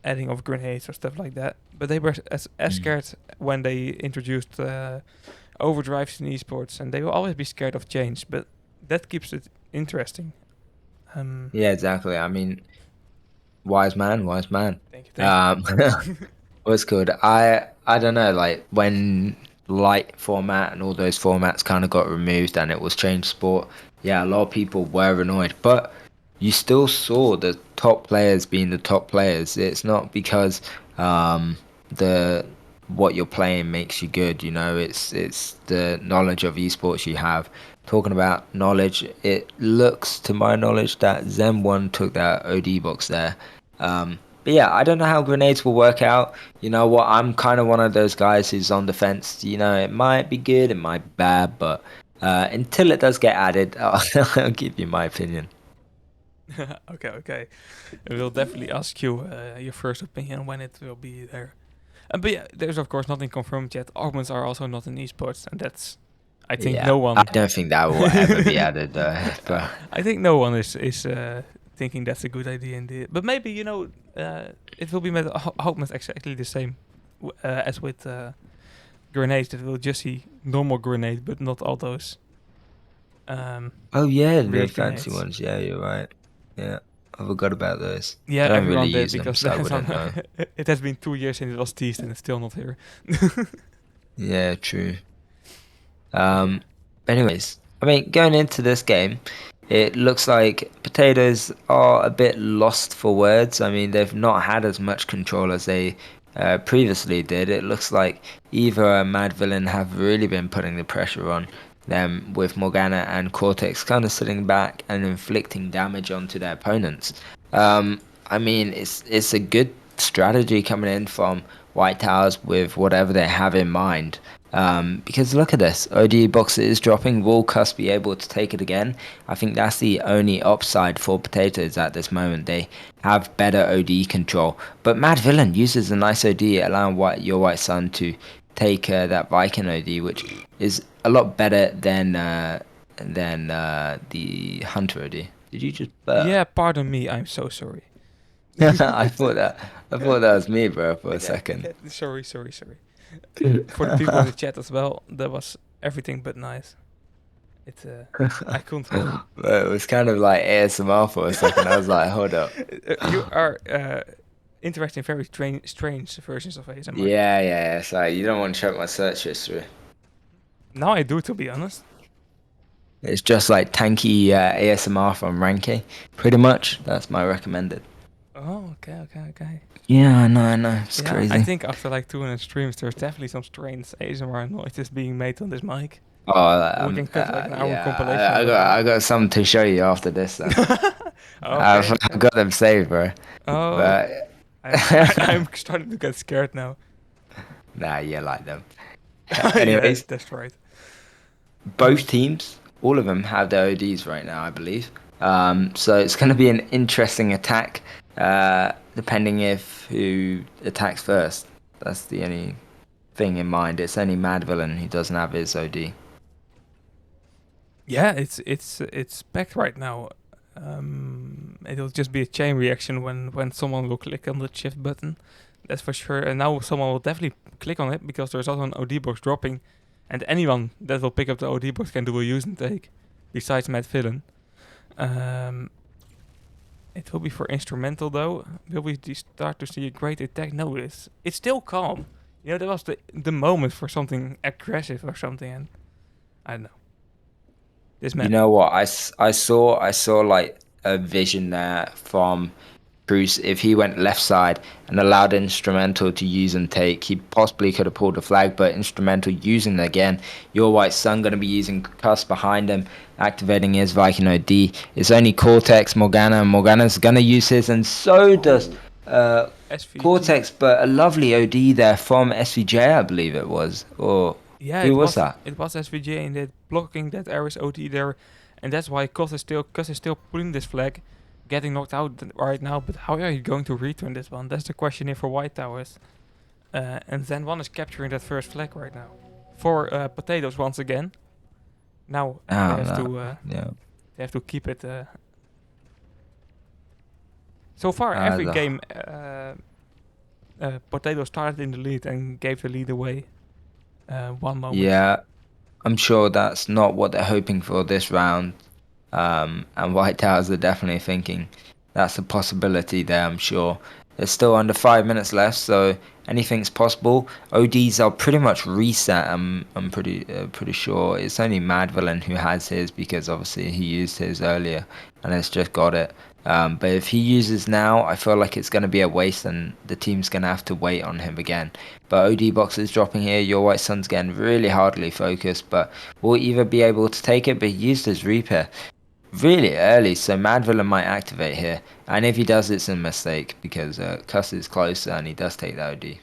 adding of grenades or stuff like that. But they were as Mm. scared when they introduced overdrives in esports, and they will always be scared of change. But that keeps it interesting. Yeah, exactly. I mean, wise man, wise man. Thank you, thank Um, what's good? I don't know. Like when light format and all those formats kind of got removed and it was changed sport. Yeah, a lot of people were annoyed, but you still saw the top players being the top players. It's not because the what you're playing makes you good. You know, it's the knowledge of esports you have. Talking about knowledge, it looks to my knowledge that Zen One took that OD box there. But yeah, I don't know how grenades will work out. You know what? I'm kind of one of those guys who's on the fence. You know, it might be good, it might be bad, but until it does get added, I'll give you my opinion. Okay, okay. We'll definitely ask you your first opinion when it will be there. But yeah, there's of course nothing confirmed yet. Augments are also not in esports, and that's I think Yeah, no I one. don't think that will ever be added though. But I think no one is thinking that's a good idea indeed. But maybe you know it will be made augments exactly the same as with grenades. That we'll just see normal grenade, but not all those oh yeah, the weird fancy grenades. ones. Yeah, you're right. Yeah, I forgot about those. I Yeah, don't really everyone did use them, because so I that's wouldn't know. it has been 2 years since it was teased and it's still not here. Yeah, true. Okay. Anyways, I mean, going into this game, it looks like potatoes are a bit lost for words. I mean, they've not had as much control as they previously did. It looks like Eva and Mad Villain have really been putting the pressure on them, with Morgana and Cortex kind of sitting back and inflicting damage onto their opponents. I mean, it's a good strategy coming in from White Towers with whatever they have in mind. Because look at this, OD box is dropping. Will Cuss be able to take it again? I think that's the only upside for potatoes at this moment. They have better OD control, but Mad Villain uses a nice OD, allowing your White Sun to take that Viking OD, which is a lot better than the Hunter OD. Did you just burp? Yeah, pardon me. I'm so sorry. I thought that was me, bro, for a second. Okay. Sorry, sorry, sorry. For the people in the chat as well, that was everything but nice. It I couldn't help. But it was kind of like ASMR for a second. I was like, hold up. You are interested in very strange versions of ASMR. Yeah. It's like you don't want to check my search history. Now I do, to be honest. It's just like tanky ASMR from Ranky. Pretty much. That's my recommended. Oh, okay, okay, okay. Yeah, I know. It's Yeah, I crazy. think after like 200 streams, there's definitely some strange ASMR noises being made on this mic. Oh, We can cut like an hour yeah. compilation I of it. got something to show you after this. Then Okay, I've okay. got them saved, bro. Oh, But I'm starting to get scared now. nah, you like them. Yeah, Anyways, that's right. both teams, all of them have their ODs right now, I believe. So it's going to be an interesting attack, depending if who attacks first. That's the only thing in mind. It's only Mad Villain who doesn't have his OD. Yeah, it's packed right now. It'll just be a chain reaction when someone will click on the shift button. That's for sure. And now someone will definitely click on it because there's also an OD box dropping, and anyone that will pick up the OD box can do a use and take, besides Matt Villain. Um, it will be for instrumental though. Will we start to see a great attack? No, it's still calm. You know, that was the moment for something aggressive or something, and I don't know. This You map. know what? I saw like a vision there from Bruce. If he went left side and allowed Instrumental to use and take, he possibly could have pulled the flag. But Instrumental using it again, your White Sun going to be using Cuss behind him, activating his Viking OD. It's only Cortex, Morgana, and Morgana's going to use his, and so does Oh, uh, SVG. Cortex. But a lovely OD there from SVJ, I believe it was, or Yeah, who was that? it was SVJ and it blocking that Ares OT there, and that's why Cos is still putting this flag, getting knocked out right now. But how are you going to return this one? That's the question here for White Towers. And then one is capturing that first flag right now for Potatoes once again. Now Oh no, yeah. they have to keep it. So far, every Uh, game, Potato started in the lead and gave the lead away. One moment. Yeah, I'm sure that's not what they're hoping for this round. And White Towers are definitely thinking that's a possibility there, I'm sure. There's still under 5 minutes left, so anything's possible. ODs are pretty much reset. I'm pretty sure it's only Mad Villain who has his because obviously he used his earlier and has just got it. But if he uses now, I feel like it's going to be a waste and the team's going to have to wait on him again. But OD box is dropping here. Your White Sun's getting really hardly focused, but will either be able to take it, but he used his repair really early, so Mad Villain might activate here. And if he does, it's a mistake because Cuss is closer and he does take the OD.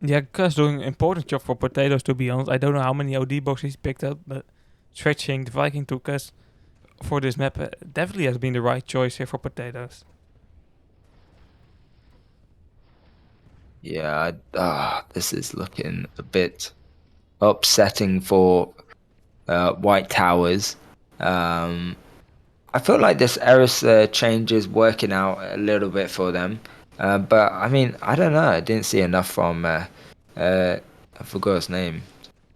Yeah, Gus doing an important job for Potatoes, to be honest. I don't know how many OD boxes he's picked up, but stretching the Viking to Gus for this map definitely has been the right choice here for Potatoes. Yeah, this is looking a bit upsetting for White Towers. Um, I feel like this Eris change is working out a little bit for them. But I mean, I don't know. I didn't see enough from I forgot his name,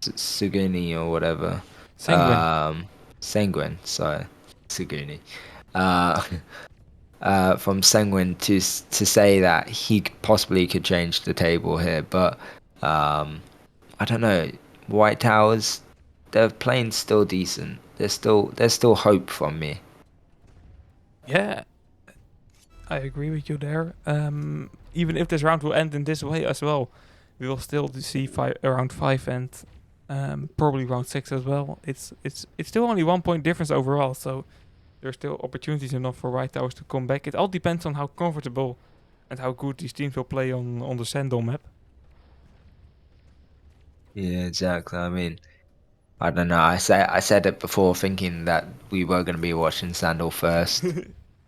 Suguni or whatever. Sanguine. Um, Sanguine, sorry, Suguni. Uh, from Sanguine to say that he possibly could change the table here, but I don't know. White Towers, they're playing still decent. There's still hope from me. Yeah, I agree with you there. Even if this round will end in this way as well, we will still see round 5 and probably round 6 as well. It's still only 1 point difference overall, so there's still opportunities enough for White Towers to come back. It all depends on how comfortable and how good these teams will play on the Sandal map. Yeah, exactly. I mean, I don't know. I said it before, thinking that we were going to be watching Sandal first.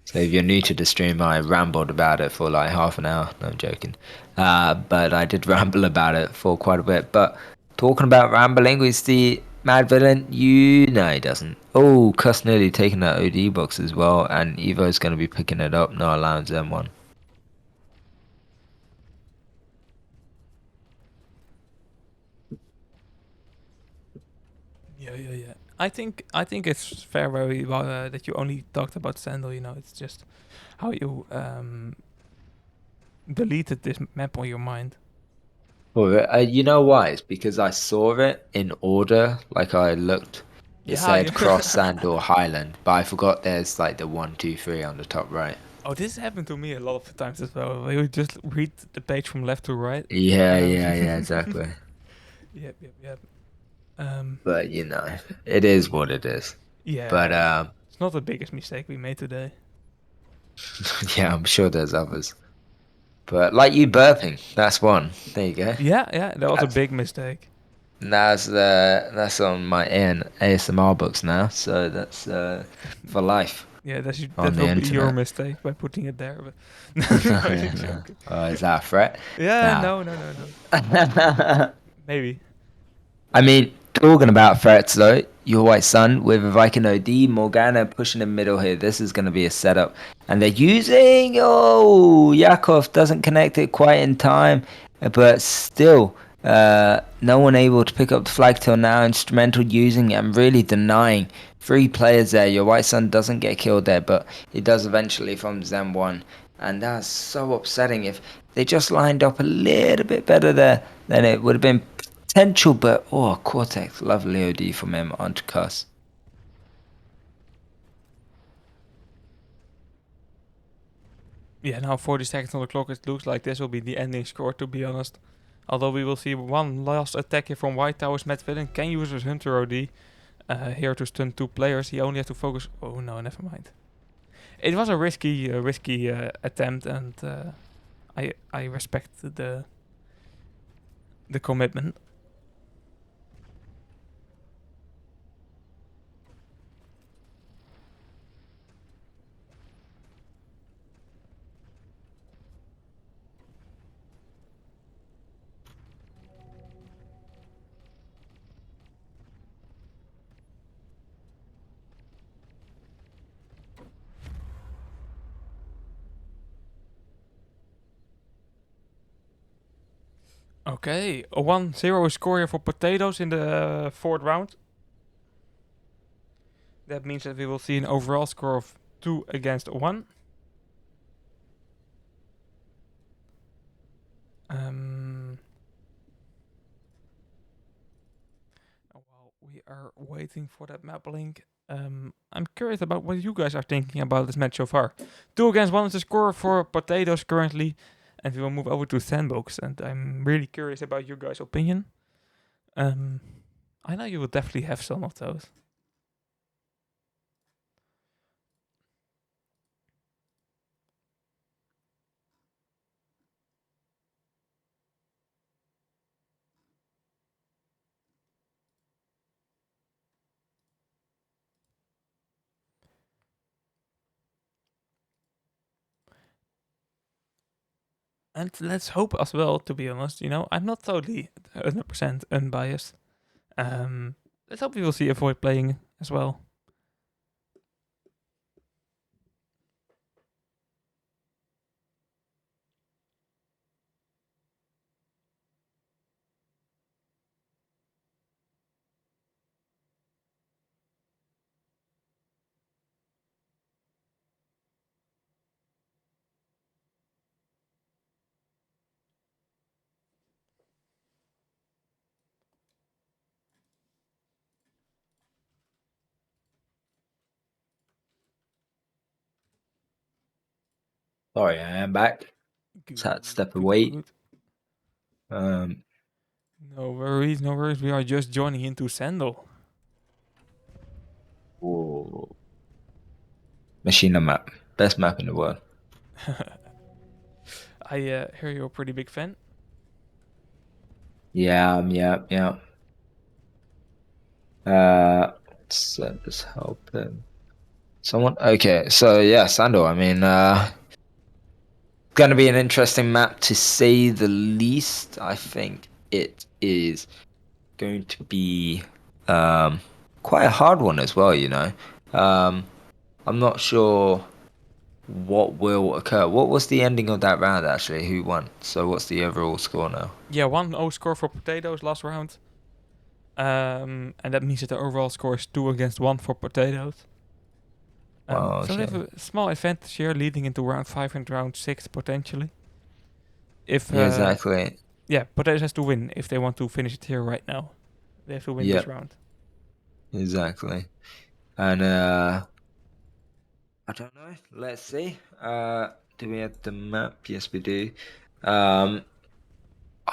So if you're new to the stream, I rambled about it for like half an hour. No, I'm joking. But I did ramble about it for quite a bit. But talking about rambling with the Mad Villain, you know he doesn't. Oh, Cuss nearly taking that OD box as well, and Evo's going to be picking it up, not allowing M1. Yeah. I think it's fair very well that you only talked about Sandal. You know, it's just how you deleted this map on your mind. Well, you know why? It's because I saw it in order. Like I looked, it Yeah, said Cross, Sandal, Highland, but I forgot there's like the 1, 2, 3 on the top right. Oh, this happened to me a lot of times as well. You just read the page from left to right. Yeah, Um, yeah, yeah, exactly. yep. But it is what it is. But Yeah, it's not the biggest mistake we made today. yeah, I'm sure there's others. But like you burping, that's one. There you go. Yeah, yeah, that was a That's big mistake. that's on my ASMR books now. So that's for life Yeah, on that the will be your internet. mistake by putting it there. But No, no, I'm yeah, no. joking. Oh, is that a threat? Yeah, Nah. no, no, no, no. Maybe. I mean, talking about threats though, your white sun with Viking OD, Morgana pushing in middle here. This is going to be a setup. And they're using. Oh, Yakov doesn't connect it quite in time. But still, no one able to pick up the flag till now. Instrumental using it and really denying 3 players there. Your white sun doesn't get killed there, but he does eventually from Zen 1. And that's so upsetting. If they just lined up a little bit better there, then it would have been potential, but Cortex, lovely OD from him onto Cuss. Yeah, now 40 seconds on the clock. It looks like this will be the ending score, to be honest. Although we will see one last attack here from White Towers. Matt Villain can use his Hunter OD here to stun 2 players. He only has to focus. Oh no, never mind. It was a risky attempt, and I respect the commitment. Okay, a 1-0 score here for Potatoes in the 4th round. That means that we will see an overall score of 2 against 1. While we are waiting for that map link, I'm curious about what you guys are thinking about this match so far. 2 against 1 is the score for Potatoes currently, and we will move over to Sandbox. And I'm really curious about your guys' opinion. I know you will definitely have some of those. And let's hope as well, to be honest, I'm not totally 100% unbiased. Let's hope we will see Avoid playing as well. Sorry, I am back. Just had to step away. Good. Um, No worries, no worries. We are just joining into Sandal. ooh. Machina map, best map in the world. I hear you're a pretty big fan. Yeah, yeah. Let's just help him. Someone. Okay, so yeah, Sandal. I mean, gonna be an interesting map to say the least. I think it is going to be quite a hard one as well. I'm not sure what will occur. What was the ending of that round actually? Who won? So what's the overall score now? Yeah, 1-0 score for Potatoes last round. And that means that the overall score is 2 against 1 for Potatoes. Wow, So they okay. have a small advantage here leading into round 5 and round 6 potentially. If Yeah, exactly. yeah, Potatoes has to win if they want to finish it here right now. They have to win this Yep, round. exactly. And I don't know. Let's see. Do we have the map? Yes, we do. Um,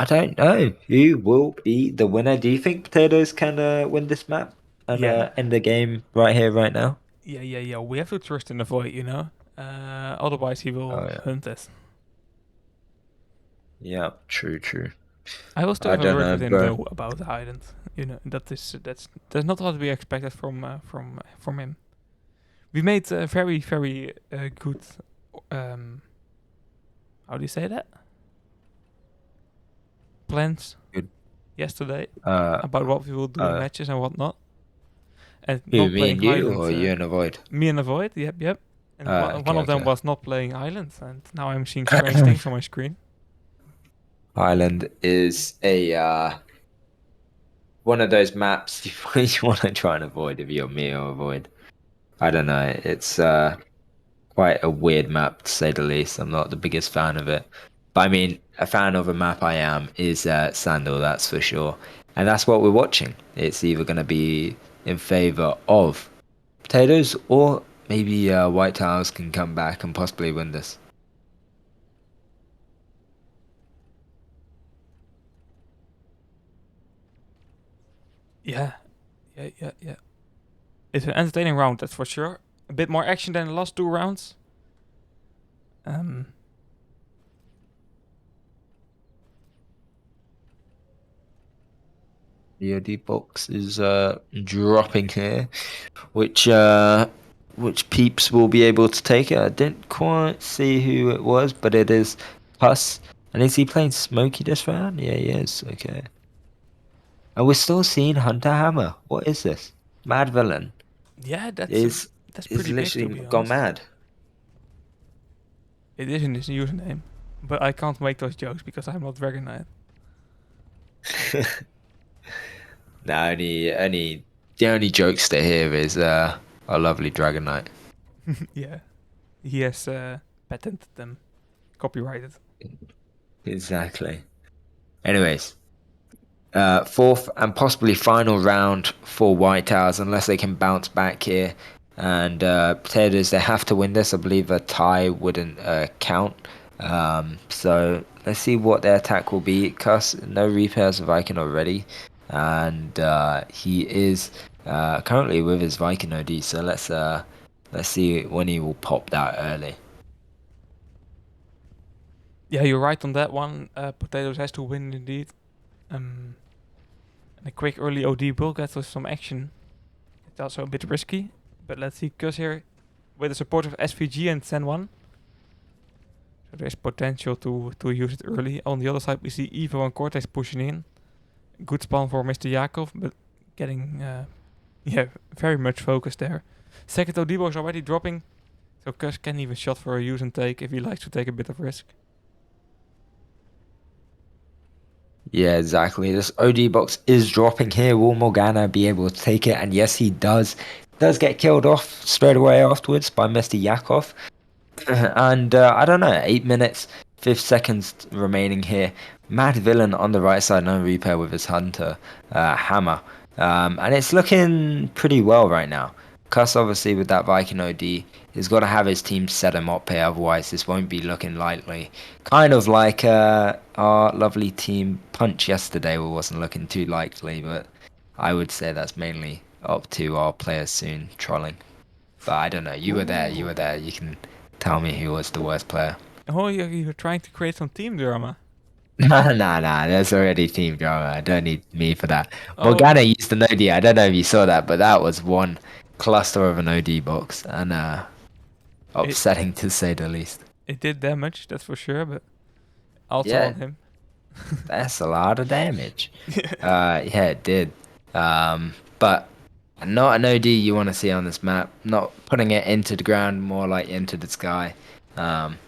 I don't know who will be the winner. Do you think Potatoes can win this map and Yeah, end the game right here, right now? yeah. We have to trust in the void, you know. Otherwise, he will Oh yeah, hunt us. yeah, true, true. I will still I have a don't word know, with him bro. though about the island. You know that's not what we expected from him. We made very good. Um, how do you say that? Plans Good. yesterday Uh, about what we will do in uh, matches and whatnot, and who, not me playing and you, Highland. or you and Avoid? Me and Avoid, yep. And one Okay, of them okay. was not playing Island, and now I'm seeing strange things on my screen. Island is a one of those maps you want to try and avoid if you're me or Avoid. I don't know. It's quite a weird map to say the least. I'm not the biggest fan of it. But I mean, a fan of a map I am is Sandal, that's for sure. And that's what we're watching. It's either going to be in favor of Potatoes or maybe White Towers can come back and possibly win this. Yeah, yeah. It's an entertaining round, that's for sure. A bit more action than the last two rounds. Um, The OD box is dropping here, which peeps will be able to take it. I didn't quite see who it was, but it is Puss. And is he playing Smokey this round? Yeah, he is. Okay. And we're still seeing Hunter Hammer. What is this? Mad Villain yeah, is that's is pretty big to literally be gone honest. mad. It is in his username, but I can't make those jokes because I'm not Dragon Knight. Now, the only jokester here is our lovely Dragon Knight. Yeah, he has patented them, copyrighted. Exactly. Anyways, fourth and possibly final round for White Towers, unless they can bounce back here. And Potatoes, they have to win this. I believe a tie wouldn't count. So let's see what their attack will be. Cuss, no repairs of Viking already. And he is currently with his Viking OD. So let's see when he will pop that early. Yeah, you're right on that one. Potatoes has to win indeed. And a quick early OD will get us some action. It's also a bit risky, but let's see Cuz here with the support of SVG and Sen 1. So there's potential to use it early. On the other side, we see Evo and Cortex pushing in. Good spawn for Mr. Yakov, but getting very much focused there. Second OD box already dropping, so Cuz can even shot for a use and take if he likes to take a bit of risk. Yeah, exactly. This OD box is dropping here. Will Morgana be able to take it? And yes, he does. Does get killed off straight away afterwards by Mr. Yakov. And I don't know, 8 minutes, 5 seconds remaining here. Mad Villain on the right side, no repair with his Hunter Hammer. And it's looking pretty well right now. Cuss, obviously, with that Viking OD, he's got to have his team set him up here, otherwise, this won't be looking lightly. Kind of like our lovely team Punch yesterday, wasn't looking too likely, but I would say that's mainly up to our players soon trolling. But I don't know. You were there. You were there. You can tell me who was the worst player. Oh, you're trying to create some team drama. Nah. There's already team drama. I don't need me for that. Oh, Morgana used an OD. I don't know if you saw that, but that was one cluster of an OD box, and it upsetting to say the least. it did damage, that's for sure, but also Yeah, on him. that's a lot of damage. Yeah, it did. But not an OD you want to see on this map. Not putting it into the ground, more like into the sky. Um,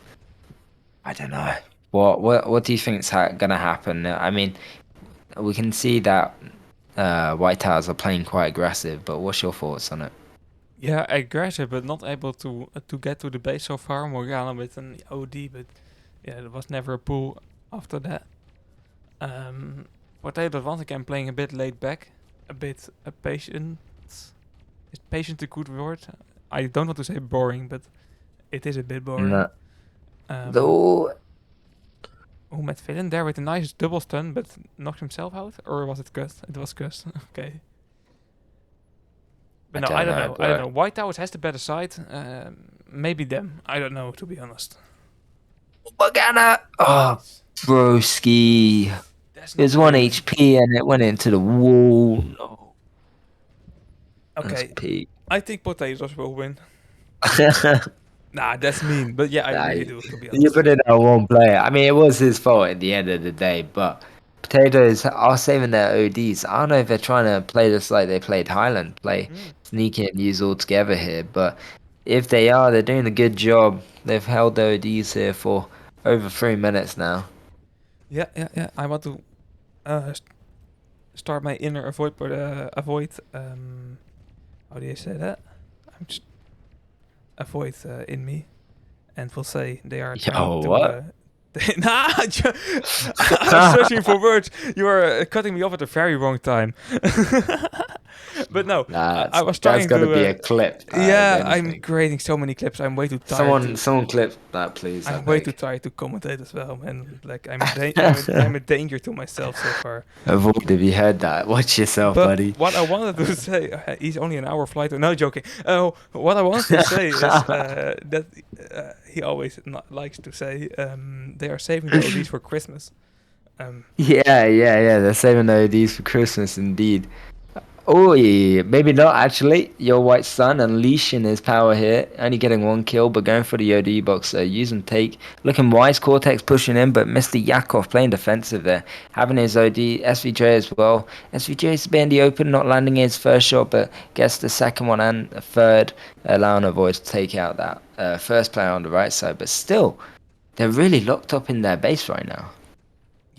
I don't know. What do you think is gonna happen? I mean, we can see that White Towers are playing quite aggressive, but what's your thoughts on it? Yeah, aggressive, but not able to get to the base so far. Morgana with an OD, but yeah, there was never a pull after that. Potato once again playing a bit laid back, a bit patient. Is patient a good word? I don't want to say boring, but it is a bit boring. No. Um, Though Oh, Matt Villain there with a nice double stun, but knocked himself out? Or was it Gus? It was Gus. Okay. But I no, I don't don't know, know. I don't bro. know. White Towers has the better side. Maybe them. I don't know, to be honest. Morgana! Oh, Nice. broski. That's It not was 1 great. HP and it went into the wall. No, that's Okay, peak. I think Potatoes will win. Nah, Nah, that's mean. But yeah, I really do, to be you honest. put it on one player. I mean, it was his fault at the end of the day, but Potatoes are saving their ODs. I don't know if they're trying to play this like they played Highland, play Mm. sneaky and use all together here, but if they are, they're doing a good job. They've held their ODs here for over 3 minutes now. Yeah, yeah, yeah. I want to start my inner avoid, but how do you say that? I'm just avoid in me, and will say they are trying Yo, to. what? Nah, I'm searching for words. You are cutting me off at the very wrong time. But no, Nah, I was that's trying got to to. be a clip, if Yeah, I'm anything. creating so many clips. I'm way too tired Someone, to. someone clip that, please. I I'm way too beg. tired to commentate as well, man. Like I'm a danger to myself so far. Avoid if you heard that. Watch yourself, But buddy. what I wanted to say, he's only an hour flight. No, joking. What I wanted to say is that he always likes to say they are saving the ODs for Christmas. Um, Yeah. They're saving the ODs for Christmas, indeed. Oh, yeah, maybe not actually. Your White Sun unleashing his power here, only getting 1 kill, but going for the OD box. Use and take, looking wise. Cortex pushing in, but Mr. Yakov playing defensive there, having his OD. SVJ as well. SVJ's been in the open, not landing his first shot, but gets the second one and the third, allowing Avoid to take out that first player on the right side. But still, they're really locked up in their base right now.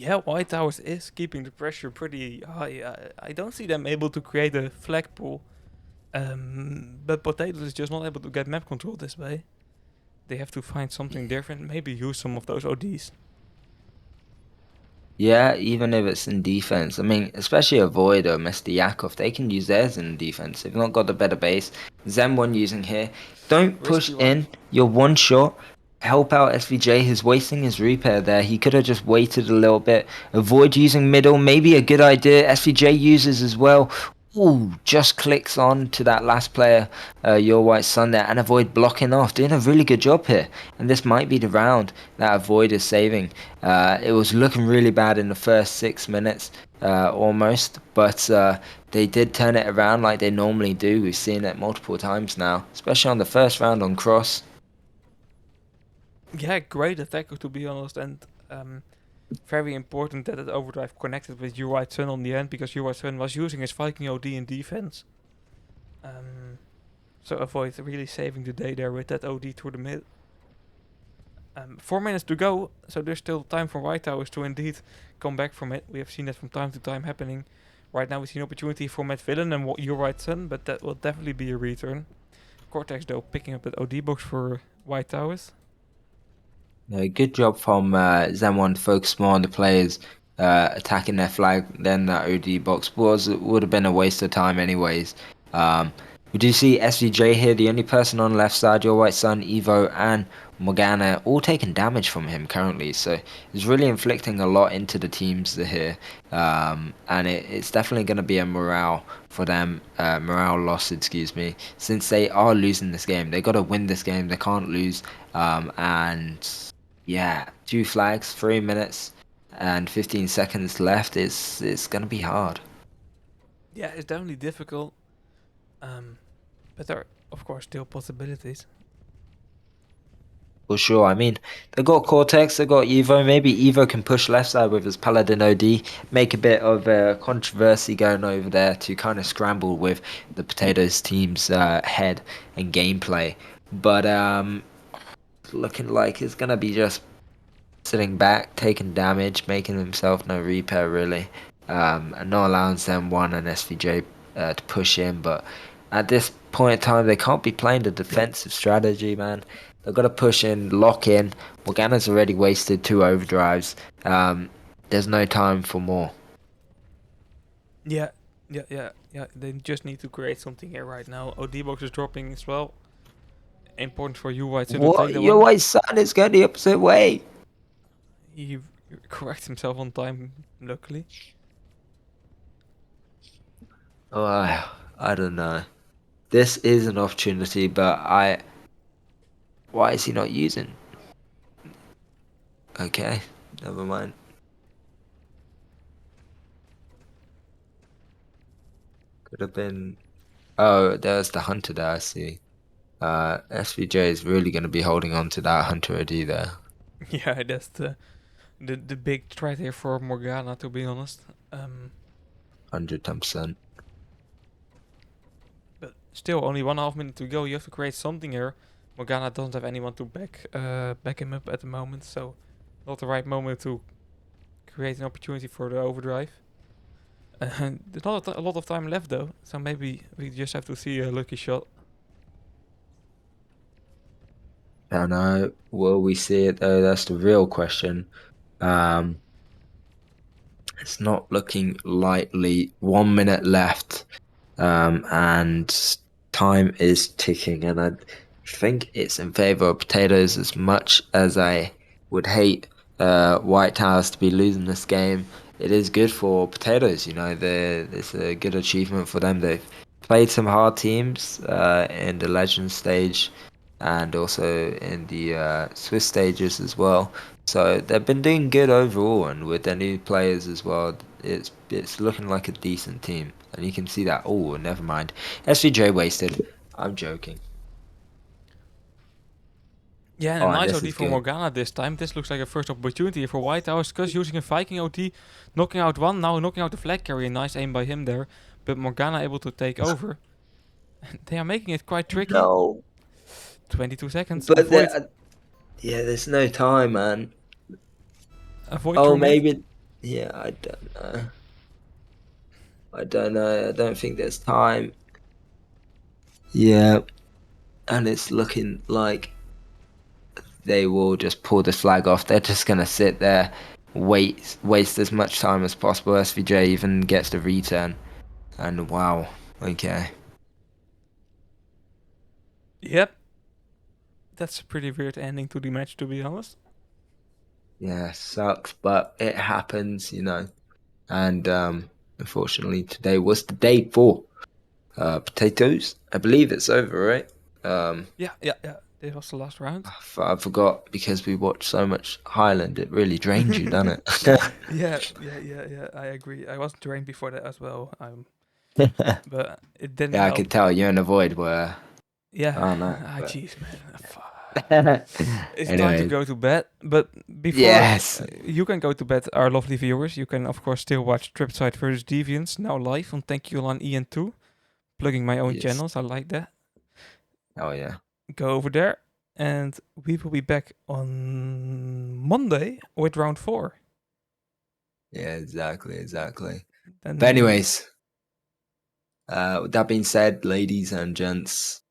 yeah, White Towers is keeping the pressure pretty high. I don't see them able to create a flag pool. But Potatoes is just not able to get map control this way. They have to find something different. Maybe use some of those ODs. Yeah, even if it's in defense. I mean, especially Avoid or Mr. Yakov, they can use theirs in defense. They've not got the better base. Zen one using here. Don't push Risky one. in. You're one shot. Help out SVJ. He's wasting his repair there. He could have just waited a little bit. Avoid using middle. Maybe a good idea. SVJ uses as well. Ooh, just clicks on to that last player, Your White Sun there, and Avoid blocking off. Doing a really good job here. And this might be the round that Avoid is saving. It was looking really bad in the first 6 minutes, almost, but they did turn it around like they normally do. We've seen it multiple times now, especially on the first round on Cross. Yeah, great attacker to be honest, and very important that it overdrive connected with UI Sun on the end because UI Sun was using his Viking OD in defense. So Avoid really saving the day there with that OD through the mid. 4 minutes to go, so there's still time for White Towers to indeed come back from it. We have seen that from time to time happening. Right now we see an opportunity for Matt Villain and your White Sun, but that will definitely be a return. Cortex though picking up that OD box for White Towers. Good job from Zen1 to focus more on the players attacking their flag. Then that OD box would have been a waste of time anyways. We do see SVJ here, the only person on the left side, Your White Sun, Evo, and Morgana, all taking damage from him currently. So he's really inflicting a lot into the teams here. And it's definitely going to be a morale for them, morale loss, excuse me, since they are losing this game. They got to win this game. They can't lose. And yeah, 2 flags, 3 minutes and 15 seconds left. It's gonna be hard. Yeah, it's definitely difficult. But there are of course still possibilities. For sure. I mean, they got Cortex, they got Evo. Maybe Evo can push left side with his Paladin OD, make a bit of controversy going over there to kind of scramble with the Potatoes team's head and gameplay. But looking like it's gonna be just sitting back, taking damage, making himself no repair really, and not allowing Zen1 and SVJ to push in. But at this point in time, they can't be playing the defensive strategy, man. They've got to push in, lock in. Morgana's already wasted 2 overdrives. There's no time for more. Yeah. They just need to create something here right now. OD box is dropping as well. Important for you, White, to take What? the Your one. White Sun is going the opposite way. He correct himself on time, luckily. Oh, I don't know. This is an opportunity, but why is he not using? Okay, never mind. Could have been. Oh, there's the hunter there. I see. SVJ is really going to be holding on to that hunter ID there. Yeah, that's the big threat here for Morgana, to be honest. 110%. But still, only 1.5 minute to go. You have to create something here. Morgana doesn't have anyone to back him up at the moment, so not the right moment to create an opportunity for the overdrive. There's not a lot of time left though, so maybe we just have to see a lucky shot. I don't know. Will we see it though? That's the real question. Um, it's not looking likely. 1 minute left, and time is ticking, and I think it's in favor of potatoes as much as I would hate White Towers to be losing this game. It is good for potatoes, it's a good achievement for them. They've played some hard teams in the Legends stage and also in the Swiss stages as well. So they've been doing good overall, and with their new players as well, it's looking like a decent team. And you can see that. Oh, never mind. SVJ wasted. I'm joking. Yeah, and Oh, a and nice this OD is for good. Morgana this time. This looks like a first opportunity for White House, because using a Viking OD, knocking out one, now knocking out the flag carrier. Nice aim by him there, but Morgana able to take over. They are making it quite tricky. No, 22 seconds. but Avoid, yeah, there's no time, man. avoid Oh, through mid. maybe. Yeah, I don't know. I don't know. I don't think there's time. Yeah, and it's looking like they will just pull the flag off. They're just gonna sit there, waste as much time as possible. SVJ even gets the return, and wow, okay, Yep, that's a pretty weird ending to the match, to be honest. yeah, sucks, but it happens. And unfortunately, today was the day for potatoes. I believe it's over, right? Yeah, yeah, yeah. This was the last round. I forgot because we watched so much Highland. It really drains you, doesn't it? Yeah, yeah, yeah, yeah. I agree. I was drained before that as well. But it didn't Yeah, I help. could tell you're in a void where. Yeah. Oh no, Ah, but. jeez, man. It's time to Anyways, go to bed. But before yes. you can go to bed, our lovely viewers, you can of course still watch Tripside versus Deviants now live on Thank You on EN2. Plugging my own Yes. channels. I like that. Oh yeah. Go over there, and we will be back on Monday with round 4. Yeah, exactly. But Then anyways, with that being said, ladies and gents,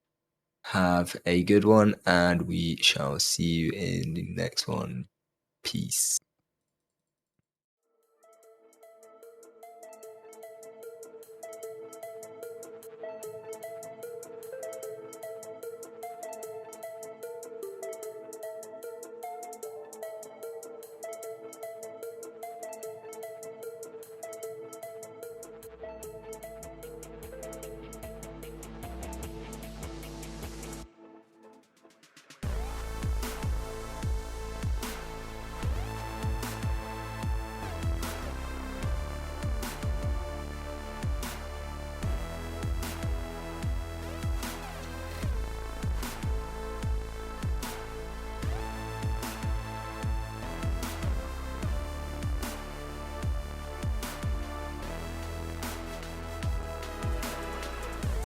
have a good one, and we shall see you in the next one. Peace.